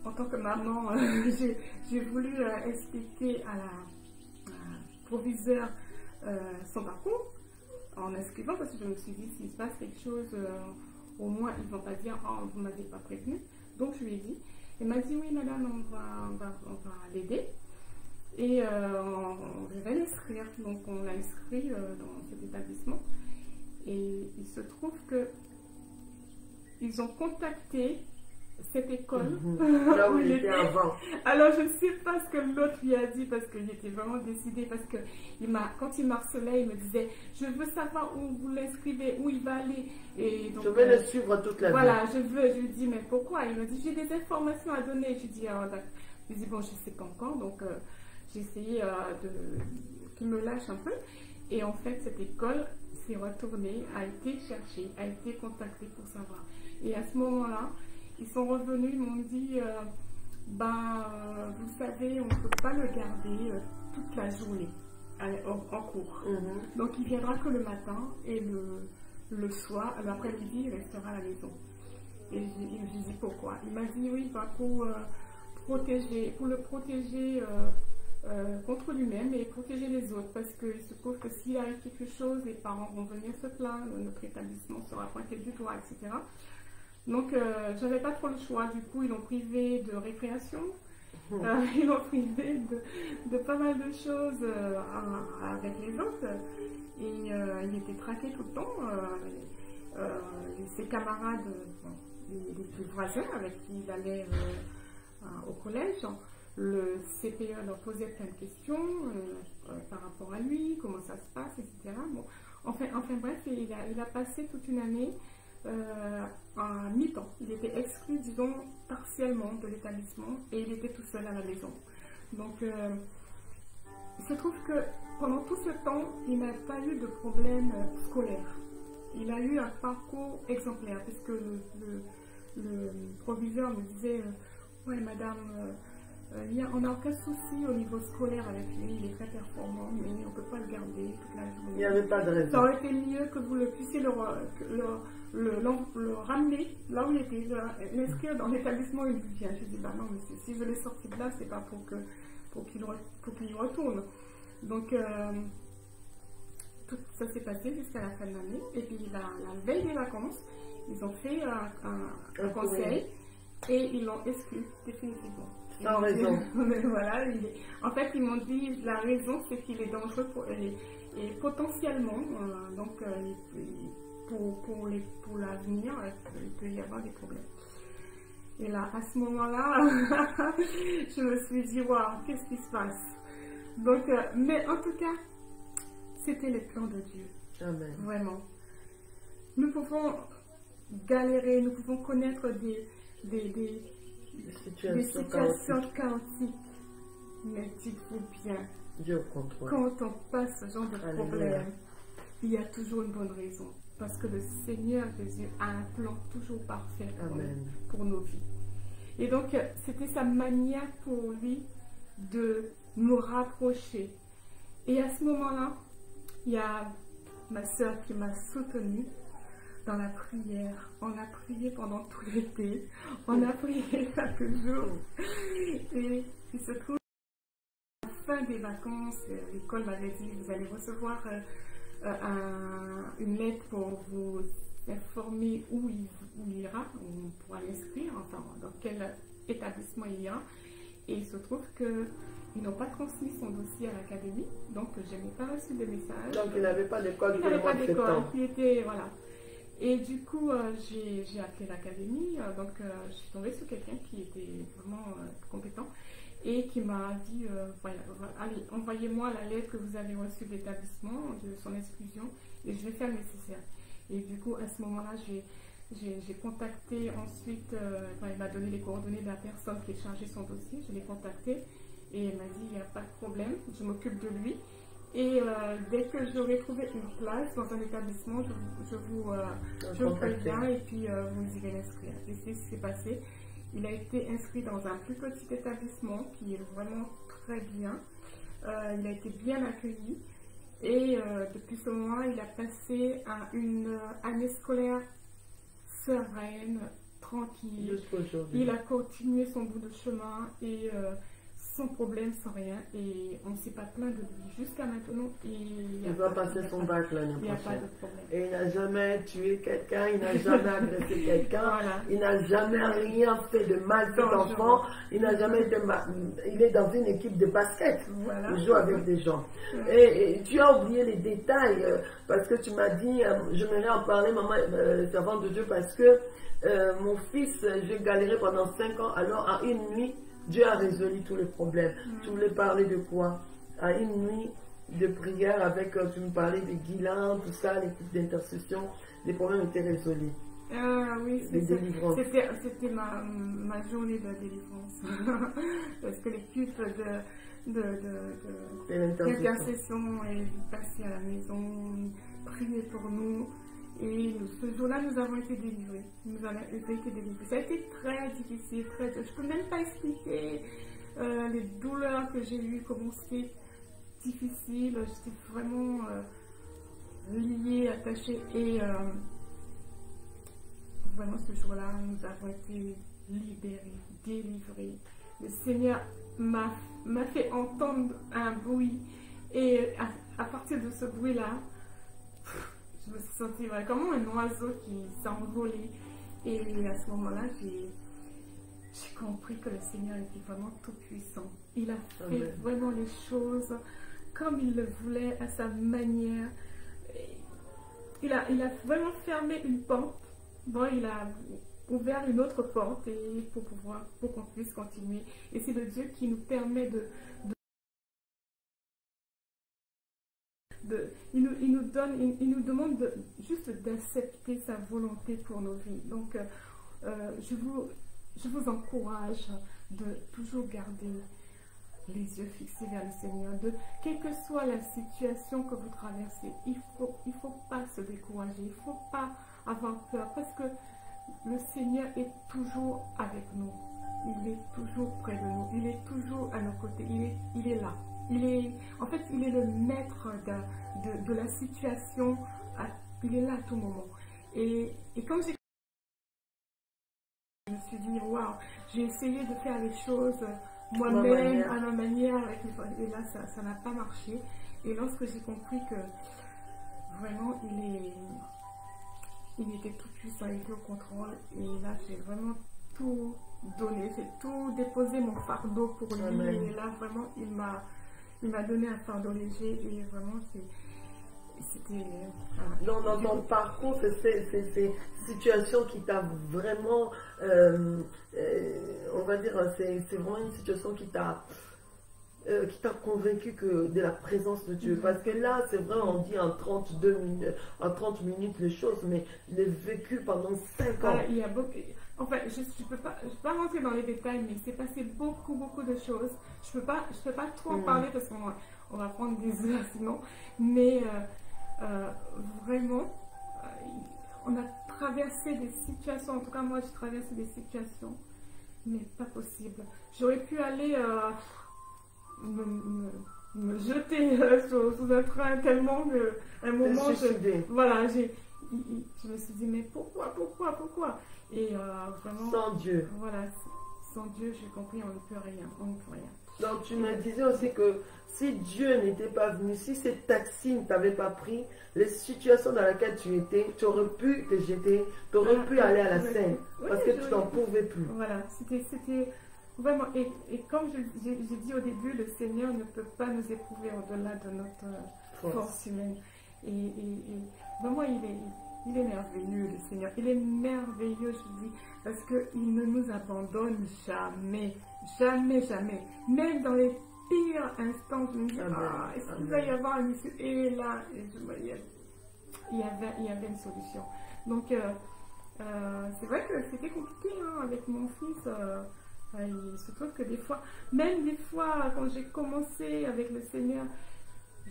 En tant que maman, j'ai voulu expliquer à la proviseure son parcours en inscrivant, parce que je me suis dit, s'il se passe quelque chose, au moins ils ne vont pas dire, oh, vous ne m'avez pas prévenu. Donc je lui ai dit. Elle m'a dit, oui madame, on va l'aider. Et je vais l'inscrire. Donc on l'a inscrit dans cet établissement. Et il se trouve que ils ont contacté cette école là où il était avant. Alors je ne sais pas ce que l'autre lui a dit, parce qu'il était vraiment décidé, parce que quand il m'harcelait, il me disait, je veux savoir où vous l'inscrivez, où il va aller. Et donc, je vais le suivre toute la vie. Voilà, je lui dis, mais pourquoi? Il me dit, j'ai des informations à donner. Je dis, je dis bon, je ne sais pas encore. Donc j'ai essayé qu'il me lâche un peu. Et en fait, cette école s'est retournée, a été cherchée, a été contactée pour savoir. Et à ce moment-là, ils sont revenus, ils m'ont dit, vous savez, on ne peut pas le garder toute la journée en cours. Donc il viendra que le matin et le soir, l'après-midi, il restera à la maison. Et je dis pourquoi. Il m'a dit oui, pour le protéger contre lui-même et protéger les autres, parce qu'il se trouve que s'il arrive quelque chose, les parents vont venir se plaindre, notre établissement sera pointé du doigt, etc. Donc, je n'avais pas trop le choix. Du coup, ils l'ont privé de récréation. Ils l'ont privé de pas mal de choses avec les autres. Et il était traqué tout le temps. Ses camarades, les voisins avec qui il allait au collège, le CPE leur posait plein de questions par rapport à lui, comment ça se passe, etc. Bon, enfin bref, il a passé toute une année à mi-temps. Il était exclu, disons, partiellement de l'établissement et il était tout seul à la maison. Donc, il se trouve que pendant tout ce temps, il n'a pas eu de problème scolaire. Il a eu un parcours exemplaire, puisque le proviseur me disait ouais madame, on n'a aucun souci au niveau scolaire avec lui, il est très performant, mais on ne peut pas le garder toute la journée. Il n'y avait pas de raison. Ça aurait été mieux que vous puissiez le ramener là où il était, l'inscrire dans l'établissement où il vient. Je dis, bah non, monsieur, si je l'ai sorti de là, c'est pas pour qu'il y retourne. Donc, tout ça s'est passé jusqu'à la fin de l'année. Et puis, la veille des vacances, ils ont fait un conseil et ils l'ont exclu définitivement. Sans raison. Mais voilà, en fait, ils m'ont dit, la raison, c'est qu'il est dangereux et potentiellement, donc, pour l'avenir, il peut y avoir des problèmes. Et là, à ce moment-là, je me suis dit, waouh, qu'est-ce qui se passe? Donc, mais en tout cas, c'était le plan de Dieu. Amen. Vraiment. Nous pouvons galérer, nous pouvons connaître des situations chaotiques. Mais dites-vous bien, Dieu contrôle. Quand on passe ce genre de problème, il y a toujours une bonne raison. Parce que le Seigneur Jésus a un plan toujours parfait pour nos vies. Et donc, c'était sa manière pour lui de nous rapprocher. Et à ce moment-là, il y a ma soeur qui m'a soutenue dans la prière. On a prié pendant tout l'été. On a prié quelques jours. Et il se trouve, à la fin des vacances, l'école m'avait dit, vous allez recevoir une lettre pour vous informer où il ira, où on pourra l'inscrire, enfin dans quel établissement il ira. Et il se trouve qu'ils n'ont pas transmis son dossier à l'académie, donc je n'ai pas reçu de message. Donc il n'avait pas d'école. Il n'avait pas d'école, il était, voilà. Et du coup, j'ai appelé l'académie, donc je suis tombée sur quelqu'un qui était vraiment compétent et qui m'a dit, voilà, allez, envoyez-moi la lettre que vous avez reçue de l'établissement, de son exclusion, et je vais faire le nécessaire. Et du coup, à ce moment-là, j'ai contacté ensuite, il m'a donné les coordonnées de la personne qui chargeait son dossier, je l'ai contacté et elle m'a dit, il n'y a pas de problème, je m'occupe de lui. Et dès que j'aurai trouvé une place dans un établissement, je vous préviens et puis vous irez l'inscrire. Et c'est ce qui s'est passé. Il a été inscrit dans un plus petit établissement qui est vraiment très bien. Il a été bien accueilli. Et depuis ce moment, il a passé une année scolaire sereine, tranquille. Il a continué son bout de chemin et sans problème, sans rien, et on ne s'est pas plaint de lui. Jusqu'à maintenant, il va passer son bac l'année prochaine. Il n'y a pas de problème. Et il n'a jamais tué quelqu'un, il n'a jamais agressé quelqu'un, voilà. Il n'a jamais rien fait de mal cet enfant, il n'a jamais de mal. Il est dans une équipe de basket, voilà. Il joue avec des gens. Et tu as oublié les détails, parce que tu m'as dit, j'aimerais en parler, maman, servante de Dieu, parce que mon fils, j'ai galéré pendant 5 ans, alors à une nuit, Dieu a résolu tous les problèmes. Tu voulais parler de quoi? À une nuit de prière avec, tu me parlais de Guilain, tout ça, l'équipe d'intercession, les problèmes étaient résolus. Oui, c'était ma journée de délivrance. Parce que l'équipe d'intercession est passée à la maison, prier pour nous. Et ce jour-là, nous avons été délivrés. Ça a été très difficile, très dur. Je ne peux même pas expliquer les douleurs que j'ai eues, comment c'était difficile. J'étais vraiment liée, attachée. Et vraiment, ce jour-là, nous avons été libérés, délivrés. Le Seigneur m'a fait entendre un bruit. Et à partir de ce bruit-là, je me suis sentie comme un oiseau qui s'envolait. Et à ce moment-là, j'ai compris que le Seigneur était vraiment tout puissant. Il a fait vraiment les choses comme il le voulait, à sa manière. Il a vraiment fermé une porte. Bon, il a ouvert une autre porte et pour qu'on puisse continuer. Et c'est le Dieu qui nous permet il nous demande juste d'accepter sa volonté pour nos vies. Donc, je vous encourage de toujours garder les yeux fixés vers le Seigneur. Quelle que soit la situation que vous traversez, il faut pas se décourager, il ne faut pas avoir peur, parce que le Seigneur est toujours avec nous. Il est toujours près de nous, il est toujours à nos côtés, il est là. En fait, il est le maître de la situation, il est là à tout moment. Et comme je me suis dit, waouh, j'ai essayé de faire les choses moi-même, à ma manière, et là, ça n'a pas marché. Et lorsque j'ai compris que vraiment, il était tout puissant, il était au contrôle, et là, j'ai vraiment tout donné, j'ai tout déposé mon fardeau pour lui. Amen. Et là, vraiment, il m'a donné un fardeau léger, et vraiment, c'était... Dans ton parcours, c'est ces situations qui t'a vraiment, on va dire, c'est vraiment une situation qui t'a convaincu de la présence de Dieu. Parce que là, c'est vrai, on dit en 30 minutes les choses, mais je l'ai vécu pendant 5 ans. Il y a beaucoup... Enfin, je ne peux pas rentrer dans les détails, mais il s'est passé beaucoup de choses. Je peux pas trop en parler parce qu'on va prendre des heures sinon. Mais vraiment, on a traversé des situations. En tout cas, moi, j'ai traversé des situations, mais pas possible. J'aurais pu aller me jeter sous un train tellement qu'à un moment, je me suis dit, mais pourquoi? Et vraiment, sans Dieu. Voilà, sans Dieu, j'ai compris, on ne peut rien, on ne peut rien. Donc tu me disais aussi que si Dieu n'était pas venu, si ces taxis ne t'avaient pas pris, les situations dans lesquelles tu étais, tu aurais pu te jeter, tu aurais pu aller à la scène, parce que tu n'en pouvais plus. Voilà, c'était vraiment, et comme j'ai dit au début, le Seigneur ne peut pas nous éprouver au-delà de notre force humaine. Et vraiment, il est merveilleux, le Seigneur. Il est merveilleux, je vous dis, parce qu'il ne nous abandonne jamais. Jamais, jamais. Même dans les pires instants, je me dis, est-ce qu'il va y avoir une issue? Et là, je voyais, il y avait une solution. Donc, c'est vrai que c'était compliqué hein, avec mon fils. Il se trouve que des fois, même des fois, quand j'ai commencé avec le Seigneur,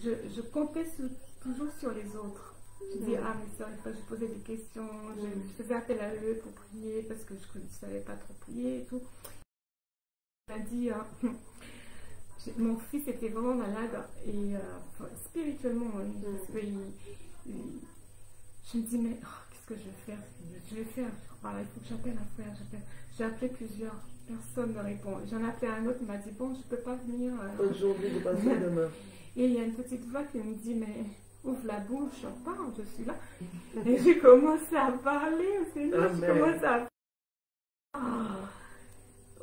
je comptais toujours sur les autres. Je dis, mes soeurs, je posais des questions, je faisais appel à eux pour prier parce que je ne savais pas trop prier et tout. Il m'a dit, mon fils était vraiment malade et spirituellement, parce que je me dis, mais qu'est-ce que je vais faire? Voilà, il faut que j'appelle un frère. J'ai appelé plusieurs, personne ne répond. J'en ai appelé un autre, il m'a dit, bon, je ne peux pas venir. Aujourd'hui, je passe demain. Et il y a une petite voix qui me dit, mais ouvre la bouche, parle, je suis là. Et j'ai commencé à parler au Seigneur, j'ai commencé à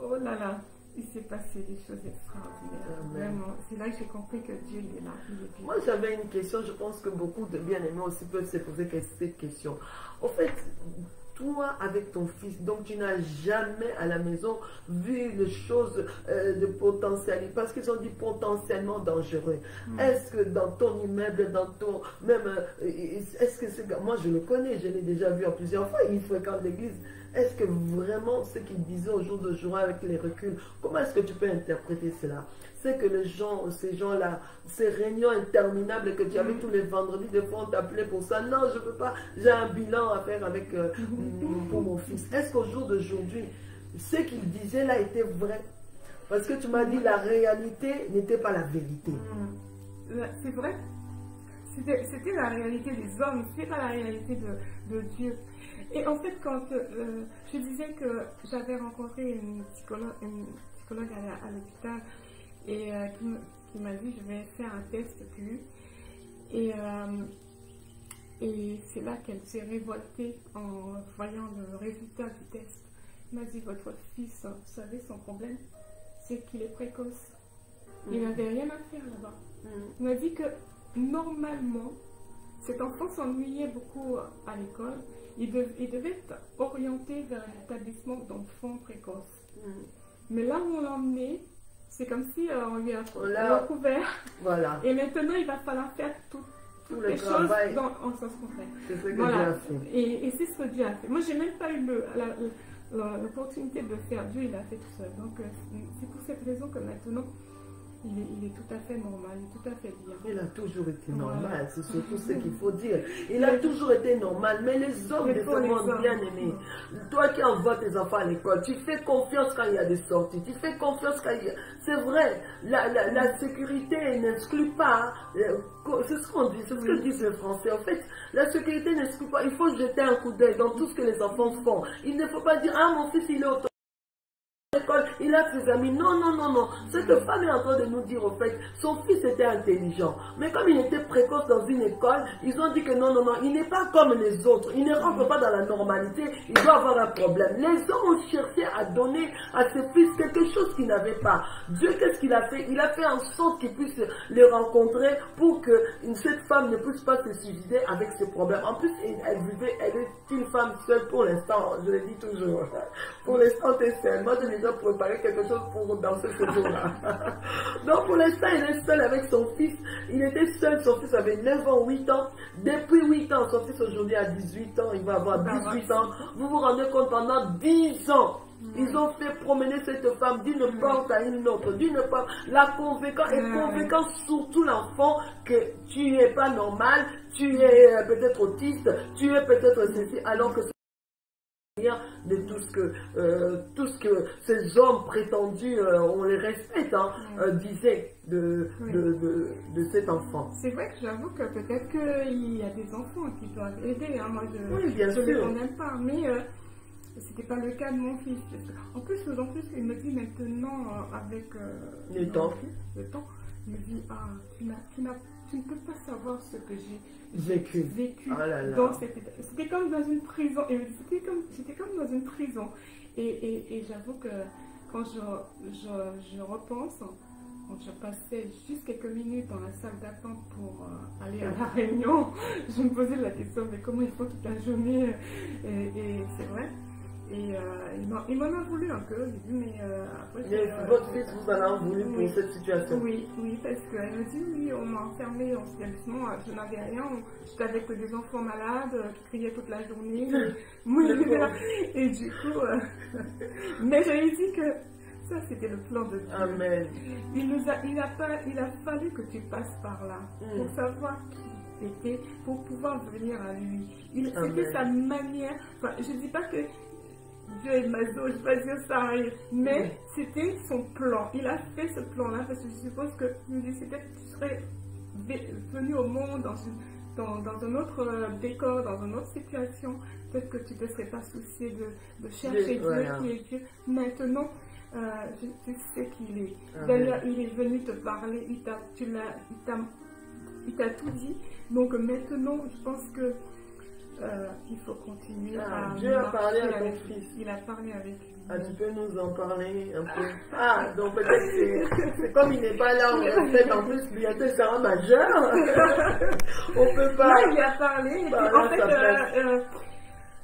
oh là là, il s'est passé des choses extraordinaires. Vraiment, c'est là que j'ai compris que Dieu il est là. Moi j'avais une question, je pense que beaucoup de bien-aimés aussi peuvent se poser cette question. En fait, toi avec ton fils, donc tu n'as jamais à la maison vu les choses de potentiel, parce qu'ils ont dit potentiellement dangereux. Est-ce que dans ton immeuble, dans ton même, est-ce que c'est, moi je le connais, je l'ai déjà vu en plusieurs fois, il fréquente l'église. Est-ce que vraiment ce qu'il disait au jour de jour avec les reculs, comment est-ce que tu peux interpréter cela? C'est que ces gens-là, ces réunions interminables que tu avais tous les vendredis, des fois on t'appelait pour ça. Non, je ne peux pas, j'ai un bilan à faire avec pour mon fils. Est-ce qu'au jour d'aujourd'hui, ce qu'il disait là était vrai? Parce que tu m'as dit la réalité n'était pas la vérité. C'est vrai. C'était la réalité des hommes, ce n'était pas la réalité de Dieu. Et en fait, quand je disais que j'avais rencontré une psychologue à l'hôpital et qui m'a dit je vais faire un test QI. Et c'est là qu'elle s'est révoltée en voyant le résultat du test. Elle m'a dit votre fils, vous savez, son problème, c'est qu'il est précoce. Il n'avait rien à faire là-bas. Elle m'a dit que normalement, cet enfant s'ennuyait beaucoup à l'école. Il devait être orienté vers un établissement d'enfants précoces. Mais là où on l'a emmené, c'est comme si on lui a recouvert. Voilà. Et maintenant, il va falloir faire toutes les choses en sens contraire. C'est ce que Dieu a fait. Et c'est ce que Dieu a fait. Moi, je n'ai même pas eu l'opportunité de le faire. Dieu, il l'a fait tout seul. Donc, c'est pour cette raison que maintenant, il est tout à fait normal, il est tout à fait bien. Il a toujours été normal, c'est surtout ce qu'il faut dire. Il a toujours été normal, mais les hommes de ce monde bien aimés, toi qui envoies tes enfants à l'école, tu fais confiance quand il y a des sorties, tu fais confiance quand il y a... C'est vrai, la sécurité n'exclut pas, c'est ce qu'on dit, c'est ce que disent les Français. En fait, la sécurité n'exclut pas, il faut jeter un coup d'œil dans tout ce que les enfants font. Il ne faut pas dire, ah mon fils il est auto l'école, il a ses amis. Non, non, non, non. Cette femme est en train de nous dire, au fait, son fils était intelligent. Mais comme il était précoce dans une école, ils ont dit que non, non, non, il n'est pas comme les autres. Il ne rentre pas dans la normalité. Il doit avoir un problème. Les hommes ont cherché à donner à ses fils quelque chose qu'ils n'avaient pas. Dieu, qu'est-ce qu'il a fait? Il a fait en sorte qu'ils puissent les rencontrer pour que cette femme ne puisse pas se suicider avec ses problèmes. En plus, elle est une femme seule pour l'instant. Je le dis toujours. Pour l'instant, tu es seule. Moi, je les ai préparé quelque chose pour danser ce jour-là. Donc, pour l'instant, il est seul avec son fils. Il était seul. Son fils avait 9 ans, 8 ans. Depuis 8 ans, son fils aujourd'hui a 18 ans. Il va avoir 18 ans. Vous vous rendez compte, pendant 10 ans, ils ont fait promener cette femme d'une porte à une autre, d'une porte, la convainquant et convainquant surtout l'enfant que tu n'es pas normal, tu es peut-être autiste, tu es peut-être ceci, alors que de tout ce que ces hommes prétendus, on les respecte, disaient de cet enfant. C'est vrai que j'avoue que peut-être qu'il y a des enfants qui doivent aider. Hein. Moi, oui, bien sûr. Je ne les condamne pas, mais c'était pas le cas de mon fils. En plus, il me dit maintenant, avec le temps, il me dit, ah, tu ne peux pas savoir ce que j'ai vécu. vécu. Oh là là. Donc, c'était comme dans une prison. C'était comme dans une prison. Et j'avoue que quand je repense, quand je passais juste quelques minutes dans la salle d'attente pour aller à la réunion, je me posais la question, mais comment il faut toute la journée? Et c'est vrai. Et il m'en a voulu un peu. J'ai dit, mais après. Mais votre fils vous en a voulu pour cette situation? Oui, parce qu'elle me dit, oui, on m'a enfermée en établissement, je n'avais rien, j'étais avec des enfants malades qui criaient toute la journée. Et du coup, mais je lui ai dit que ça, c'était le plan de Dieu. Amen. Il a fallu que tu passes par là pour savoir qui était, pour pouvoir venir à lui. C'était sa manière. Enfin, je ne dis pas que Dieu est maso, je ne vais pas dire ça, mais c'était son plan. Il a fait ce plan-là parce que je suppose que tu serais venu au monde dans un autre décor, dans une autre situation. Peut-être que tu ne te serais pas soucié de chercher Dieu qui est Dieu. Maintenant, tu sais qu'il est. D'ailleurs, il est venu te parler, il t'a tout dit. Donc maintenant, je pense que il faut continuer à... Dieu a parlé à ton fils. Il a parlé avec lui. Ah, tu peux nous en parler un peu? Ah, donc peut-être c'est comme il n'est pas là, peut-être en plus bientôt il sera majeur. On peut pas... Non, il a parlé. Et puis, en fait,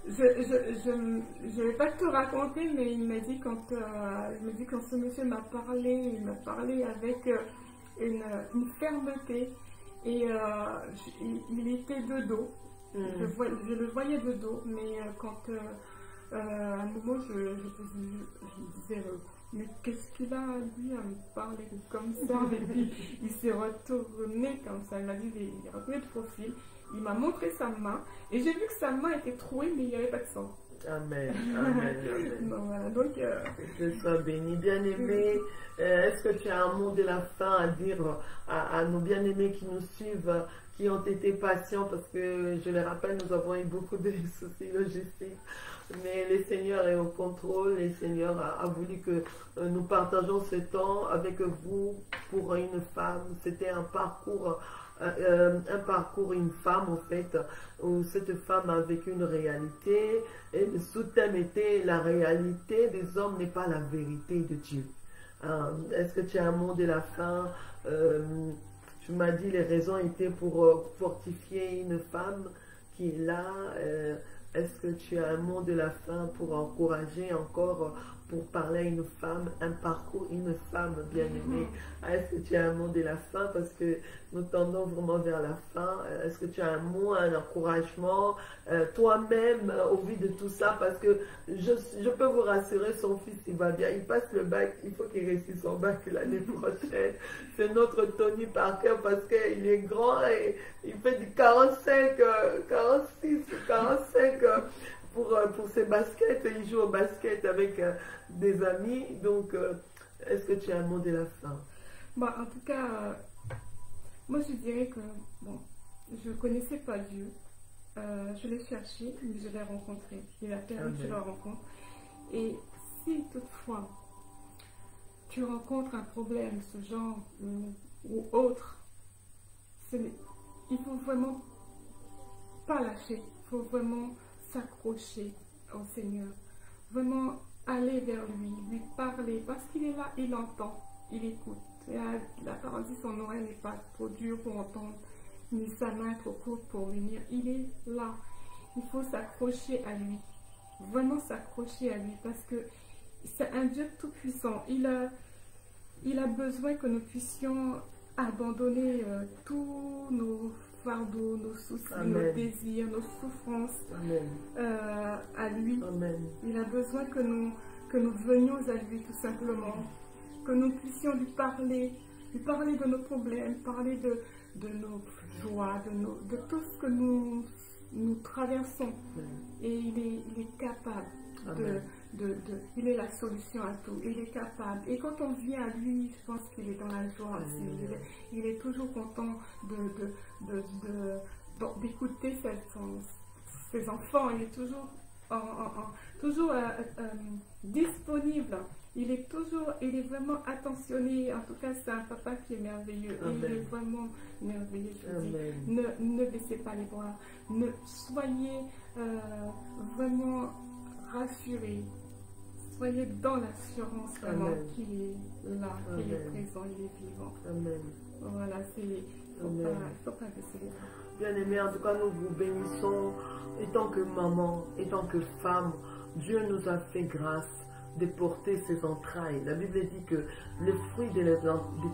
je ne vais pas te raconter, mais il m'a dit quand ce monsieur m'a parlé, il m'a parlé avec une fermeté et il était de dos. Je le voyais de dos, mais quand à un moment je me disais mais qu'est-ce qu'il a lui à me parler comme ça? Et puis il s'est retourné comme ça, il m'a dit, il est retourné de profil, il m'a montré sa main et j'ai vu que sa main était trouée mais il n'y avait pas de sang. Amen, amen, amen. Non, voilà, donc que sois béni. Bien-aimé, est-ce que tu as un mot de la fin à dire à nos bien-aimés qui nous suivent, qui ont été patients, parce que je les rappelle, nous avons eu beaucoup de soucis logistiques, mais le Seigneur est au contrôle, le Seigneur a voulu que nous partageons ce temps avec vous pour une femme. C'était un parcours, une femme en fait, où cette femme a vécu une réalité, et le sous-thème était la réalité des hommes n'est pas la vérité de Dieu. Est-ce que tu as un mot de la fin? Tu m'as dit les raisons étaient pour fortifier une femme qui est là. Est-ce que tu as un mot de la fin pour encourager encore, pour parler à une femme, un parcours, une femme bien-aimée? Est-ce que tu as un mot de la fin, parce que nous tendons vraiment vers la fin? Est-ce que tu as un mot, un encouragement, toi-même, au vu de tout ça? Parce que je peux vous rassurer, son fils, il va bien, il passe le bac, il faut qu'il réussisse son bac l'année prochaine. C'est notre Tony Parker, parce qu'il est grand et il fait du 45, 46, 45 pour ses baskets. Il joue au basket avec des amis. Donc, est-ce que tu as un mot de la fin? Bon, en tout cas, moi je dirais que bon, je ne connaissais pas Dieu. Je l'ai cherché, mais je l'ai rencontré. Il a permis que je le rencontre. Et si toutefois tu rencontres un problème, ce genre ou autre, il faut vraiment pas lâcher. Il faut vraiment s'accrocher au Seigneur. Vraiment aller vers lui, lui parler. Parce qu'il est là, il entend, il écoute. La parole dit, son oreille n'est pas trop dure pour entendre, ni sa main trop courte pour venir. Il est là. Il faut s'accrocher à lui. Vraiment s'accrocher à lui. Parce que c'est un Dieu tout-puissant. Il a besoin que nous puissions abandonner tous nos fardeaux, nos soucis, nos désirs, nos souffrances à lui. Amen. Il a besoin que nous venions à lui tout simplement. Que nous puissions lui parler de nos problèmes, parler de nos joies, de tout ce que nous traversons. Et il est capable il est la solution à tout. Il est capable. Et quand on vient à lui, je pense qu'il est dans la joie aussi. Il est toujours content d'écouter ses enfants. Il est toujours toujours disponible. Il est vraiment attentionné. En tout cas, c'est un papa qui est merveilleux. Amen. Et il est vraiment merveilleux. Je vous dis. Amen. Ne baissez pas les bras. Soyez vraiment rassurés. Soyez dans l'assurance vraiment qu'il est là, qu'il est présent, il est vivant. Amen. Voilà, il ne faut pas baisser les bras. Bien-aimés, en tout cas, nous vous bénissons. Et tant que maman, et tant que femme, Dieu nous a fait grâce de porter ses entrailles. La Bible dit que les fruits de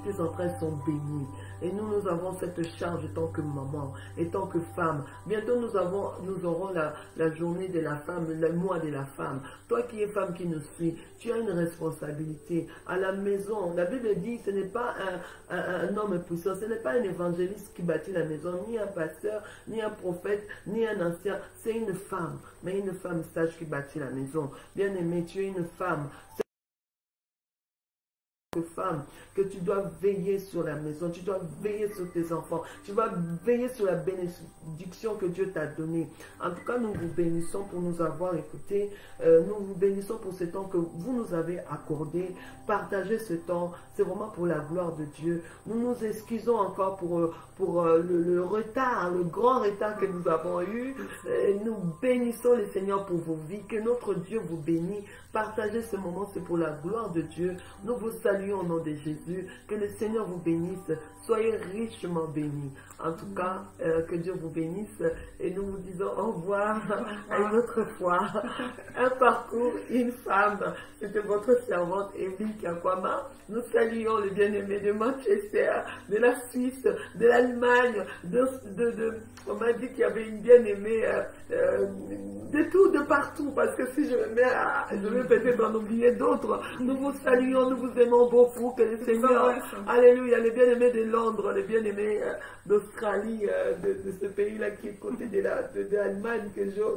tes entrailles sont bénis. Et nous avons cette charge en tant que maman, et tant que femme. Bientôt, nous aurons la journée de la femme, le mois de la femme. Toi qui es femme qui nous suis, tu as une responsabilité. À la maison, la Bible dit que ce n'est pas un homme puissant, ce n'est pas un évangéliste qui bâtit la maison, ni un pasteur, ni un prophète, ni un ancien. C'est une femme, mais une femme sage qui bâtit la maison. Bien-aimée, tu es une femme. Femme, que tu dois veiller sur la maison, tu dois veiller sur tes enfants, tu dois veiller sur la bénédiction que Dieu t'a donnée. En tout cas, nous vous bénissons pour nous avoir écoutés, nous vous bénissons pour ce temps que vous nous avez accordé. Partagez ce temps, c'est vraiment pour la gloire de Dieu. Nous nous excusons encore pour le retard, le grand retard que nous avons eu. Nous bénissons le Seigneur pour vos vies, que notre Dieu vous bénisse. Partagez ce moment, c'est pour la gloire de Dieu. Nous vous saluons au nom de Jésus. Que le Seigneur vous bénisse. Soyez richement bénis. En tout cas, que Dieu vous bénisse. Et nous vous disons au revoir à une autre fois. Un parcours, une femme. C'était votre servante Evelyne Kakwama. Nous saluons les bien-aimés de Manchester, de la Suisse, de l'Allemagne, on m'a dit qu'il y avait une bien-aimée de tout, de partout. Parce que si je me mets je vais peut-être en oublier d'autres. Nous vous saluons, nous vous aimons beaucoup. Que le Seigneur, alléluia, les bien-aimés de Londres, les bien-aimés d'Australie, de ce pays-là qui est côté de l'Allemagne,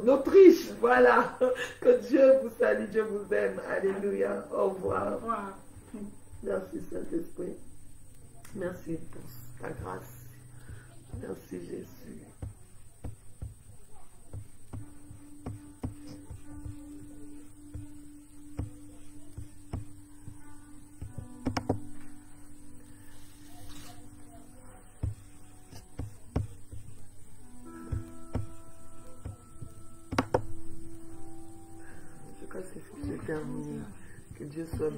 l'Autriche, voilà. Que Dieu vous salue, Dieu vous aime. Alléluia. Au revoir. Au revoir. Merci Saint-Esprit. Merci pour ta grâce. Merci Jésus. Je crois que c'est terminé. Que Dieu soit béni.